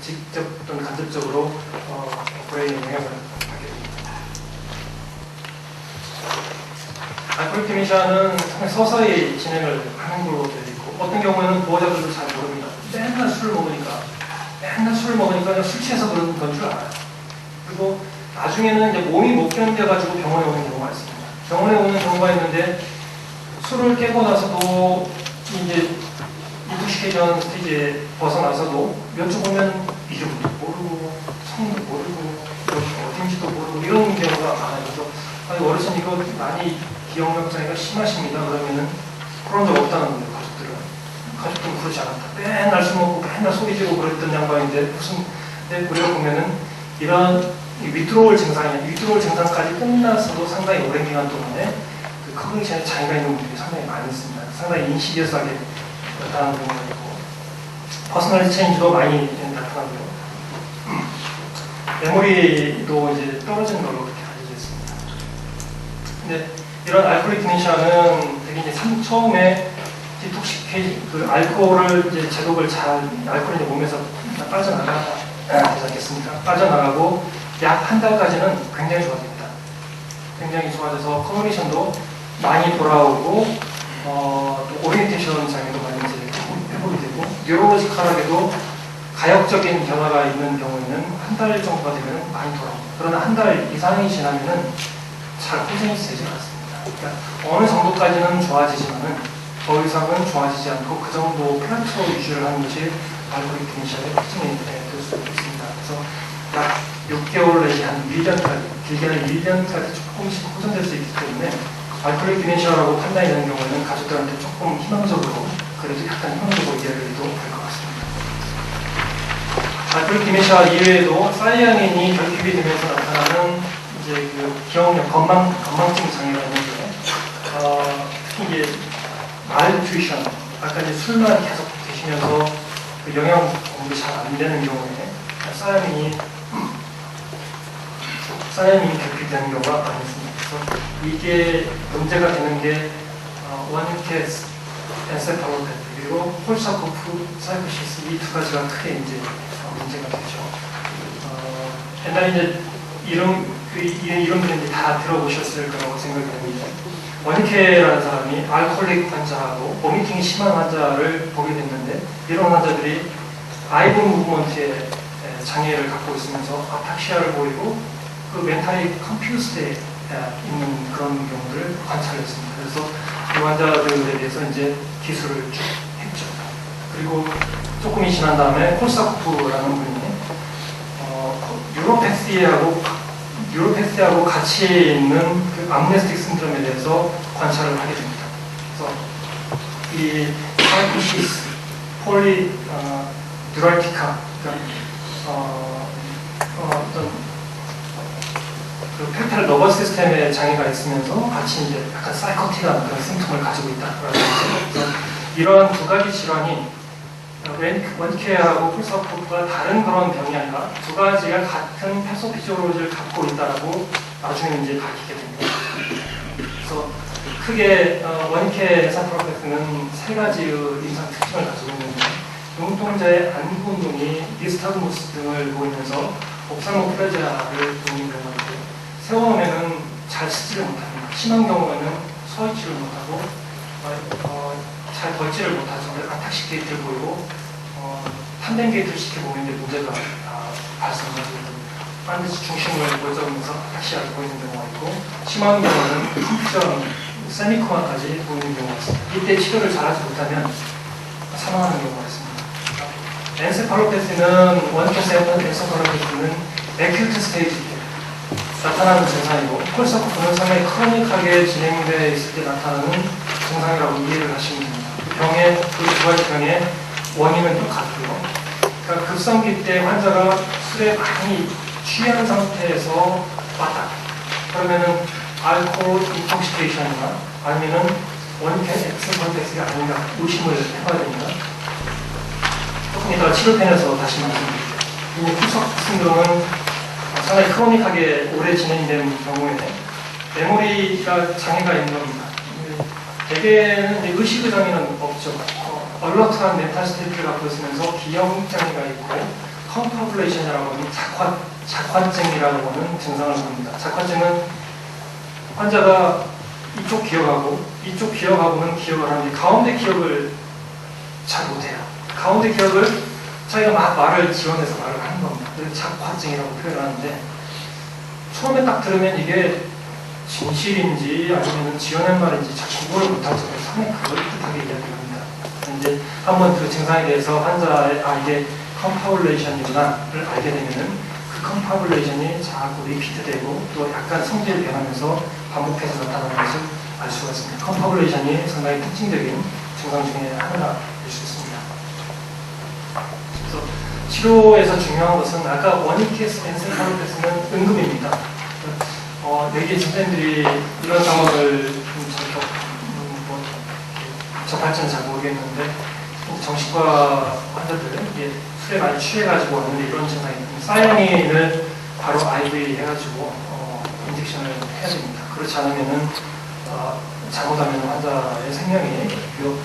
직접 또는 간접적으로 브레인에 영향을 받게 됩니다. 알코올릭 디멘시아는 상당히 서서히 진행을 하는 걸로 되어 있고, 어떤 경우에는 보호자들도 잘 모릅니다. 맨날 술을 먹으니까 그냥 술 취해서 그런 건 줄 알아요. 그리고 나중에는 이제 몸이 못 견뎌가지고 병원에 오는 경우가 있습니다. 병원에 오는 경우가 있는데, 술을 깨고 나서도 이제 인토시케이션 스테이지에 벗어나서도 몇 주 보면 이름도 모르고 성도 모르고 어딘지도 모르고 이런 경우가 많아요. 그래서 어르신 이거 많이 기억력 장애가 심하십니다. 그러면은 그런 적 없다는 거예요. 가족들은 그러지 않았다. 맨날 술 먹고 맨날 소리 지르고 그랬던 양반인데 우리가 보면은 이런 위드로울 증상까지 끝나서도 상당히 오랜 기간 동안에 그 커그니션에 장애가 있는 분들이 상당히 많이 있습니다. 상당히 인시디어스하게 나타나는 경우가 있고, 퍼스널리티 체인지도 많이 나타나고요. 메모리도 이제 떨어지는 걸로 그렇게 알려져 있습니다. 근데 이런 알코올릭 디멘시아는 되게 이제 처음에 디톡시케이션, 그 알코올을 이제 알코올이 이제 몸에서 되지 않겠습니까? 빠져나가고 약 한 달까지는 굉장히 좋아집니다. 굉장히 좋아져서 커뮤니케이션도 많이 돌아오고, 또 오리엔테이션 장애도 많이 이제 회복이 되고, 뉴로로지컬하게도 가역적인 변화가 있는 경우에는 한 달 정도가 되면 많이 돌아옵니다. 그러나 한 달 이상이 지나면은 잘 호전이 되지 않습니다. 그러니까 어느 정도까지는 좋아지지만은 더 이상은 좋아지지 않고 그 정도 플라토 유지를 하는 것이 알코올릭 디멘시아의 특징이 될 수 있습니다. 그래서 약 6개월 내지 한 1년까지, 길게 한 1년까지 조금씩 호전될 수 있기 때문에 알코올릭 디멘시아라고 판단이 되는 경우에는 가족들한테 조금 희망적으로, 그래도 약간 희망적으로 이야기해도 될 것 같습니다. 알코올릭 디멘시아 이외에도 사이아닌이 결핍이 되면서 나타나는 이제 그 기억력, 건망증 장애가 있는데, 특히 이제 말뉴트리션, 아까 이제 술만 계속 드시면서 그 영양 공급이 잘 안 되는 경우에 사이아닌이 결핍되는 경우가 많이 있습니다. 그래서 이게 문제가 되는 게 원유켓 엔세팔로패티 그리고 콜사코프 사이코시스 이 두 가지가 크게 이제 문제가 되죠. 옛날에 이제 이름들은 이제 다 들어보셨을 거라고 생각이 됩니다. 원유케라는 사람이 알코올릭 환자하고 보미팅이 심한 환자를 보게 됐는데, 이런 환자들이 아이본 무브먼트에 장애를 갖고 있으면서 아타ksi아를 보이고 그 멘탈이 컴퓨스돼 있는 그런 경우를 관찰했습니다. 그래서 이 환자들에 대해서 이제 기술을 쭉 했죠. 그리고 조금이 지난 다음에 콜사코프라는 분이 뉴로패시하고 같이 있는 그 암네스틱 신드롬에 대해서 관찰을 하게 됩니다. 그래서 이 사이코시스, 폴리 뉴랄티카, 그러니까 어떤 그 페리페럴 너버스 시스템에 장애가 있으면서 같이 이제 약간 사이코틱한 그런 심통을 가지고 있다라는 거죠. 이러한 두 가지 질환이 원케어하고 폴서코프가 다른 그런 병이 아니라 두 가지가 같은 패소피지올로지를 갖고 있다라고 나중에 이제 밝히게 됩니다. 그래서 크게 원케어 엔세팔로패스는 세 가지의 임상 특징을 가지고 있는데 눈동자의 안구 운동이 니스타그모스 등을 보이면서 옵살모플레지아를 보이는 경우가 있고요. 세워오면은 잘 쓰지를 못합니다. 심한 경우에는 서 있지를 못하고 잘 걷지를 못하죠. 아탁식 게이트를 보이고 탄덴 게이트를 시켜보는데 문제가 발생하고 반드시 중심을 보여주면서 아탁시아를 보이는 경우가 있고 심한 경우는 컴퓨전 세미코마까지 보이는 경우가 있습니다. 이때 치료를 잘하지 못하면 사망하는 경우가 있습니다. 엔세팔로패스는 원캐스 엔세팔로패스는 에큐트 스테이지 때 나타나는 증상이고 폴서코프는 상당히 크로닉하게 진행되어 있을 때 나타나는 증상이라고 이해를 하시면 됩니다. 그 두 가지 병의 원인은 똑같고요. 그러니까 급성기 때 환자가 술에 많이 취한 상태에서 왔다. 그러면은 알코올 인톡시케이션이나 아니면은 원캐 엔세팔로패스가 아닌가 의심을 해봐야 됩니다. 조금 이따가 치료편에서 다시 말씀드릴게요. 이 폴서코프 신드롬은 상당히 크로닉하게 오래 진행된 경우에 메모리가 장애가 있는 겁니다. 대개는 의식의 장애는 없죠. 얼러트한 멘탈 스테이트를 갖고 있으면서 기억 장애가 있고 컨퍼블레이션이라고 하는 작환증이라고 하는 증상을 보입니다. 작환증은 환자가 이쪽 기억하고는 기억을 하는데 가운데 기억을 잘 못해요. 가운데 기억을 자기가 막 말을 지원해서 말을 하는 겁니다. 그래서 작화증이라고 표현하는데 처음에 딱 들으면 이게 진실인지 아니면 지어낸 말인지 잘 구분을 못하죠. 상당히 그걸 뜻하게 이야기합니다. 이제 한번 그 증상에 대해서 환자의 이게 컴파블레이션이구나를 알게 되면은 그 컴파블레이션이 자꾸 리피트되고 또 약간 성질을 변하면서 반복해서 나타나는 것을 알 수가 있습니다. 컴파블레이션이 상당히 특징적인 증상 중에 하나일 수 있습니다. 그래서 치료에서 중요한 것은 아까 원익케스 엔세팔로패스는 응급입니다. 내게 집단들이 이런 상황을 접할지는 잘 모르겠는데 정신과 환자들은 술에 많이 취해가지고 왔는데 이런 증상이 있습니다. 사이아닌을 바로 IV 해가지고 인젝션을 해야 됩니다. 그렇지 않으면은 잘못하면 환자의 생명이 위협을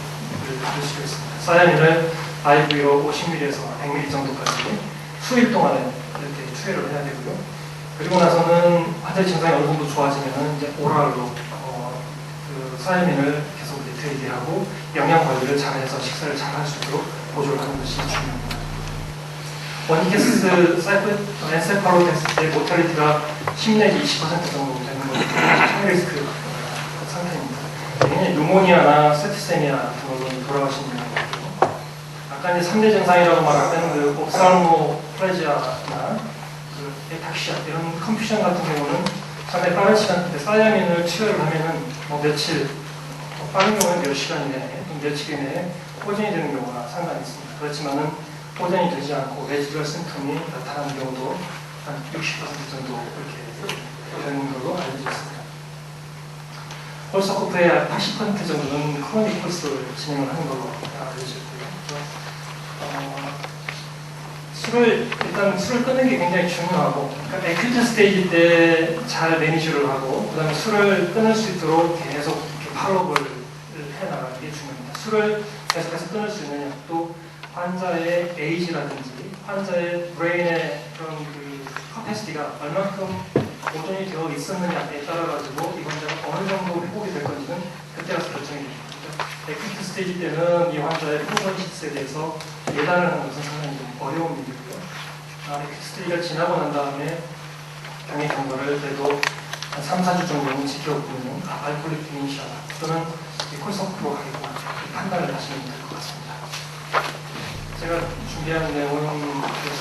받을 수 있습니다. 사이아닌을 IV로 50ml에서 100ml 정도까지 수일 동안에 이렇게 투여를 해야 되고요. 그리고 나서는 환자의 증상이 어느 정도 좋아지면은 이제 오랄로 그 사이아닌을 계속 드리드하고 영양 관리를 잘해서 식사를 잘 할 수 있도록 보조를 하는 것이 중요합니다. 원캐스 엔세팔로패스 때 모탈리티가 10 내지 20% 정도 되는 것이 하이리스크 상태입니다. 당연히 뉴모니아나 세프세미아 같은 걸로 돌아가시는 경우가 있고 아까 이제 3대 증상이라고 말할 때는 그 옵살모플레지아나 그 에탁시아 이런 컨퓨전 같은 경우는 상당히 빠른 시간대 사이아닌을 치료를 하면은 며칠 빠른 경우는 몇 시간 이내에 또 며칠 이내에 호전이 되는 경우가 상당히 있습니다. 그렇지만은 호전이 되지 않고 레지dual 심통이 나타나는 경우도 한 60% 정도 이렇게 되는 걸로 알려져 있습니다. 폴서코프의 80% 정도는 크로닉 폴스를 진행을 하는 걸로 알려져 있고요. 일단 술을 끊는 게 굉장히 중요하고, 그러니까 에큐트 스테이지 때 잘 매니지를 하고, 그 다음에 술을 끊을 수 있도록 계속 팔로업을 해나가는 게 중요합니다. 술을 계속해서 끊을 수 있느냐, 또 환자의 에이지라든지 환자의 브레인의 그런 그 커패시티가 얼만큼 보존이 되어 있었느냐에 따라 가지고 이 환자가 어느 정도 회복이 될 건지는 그때 가서 결정이 됩니다. 에큐트 스테이지 때는 이 환자의 프로그노시스에 대해서 예단을 하는 것은 상당히 좀 어려운 일이고요. 에큐트 스테이지가 지나고 난 다음에 병의 경과를 그래도 한 3, 4주 정도는 지켜보면 알코올릭 디멘시아 또는 콜서크로 하겠구나 판단을 하시면 될 것 같습니다. 제가 준비한 내용은 그래서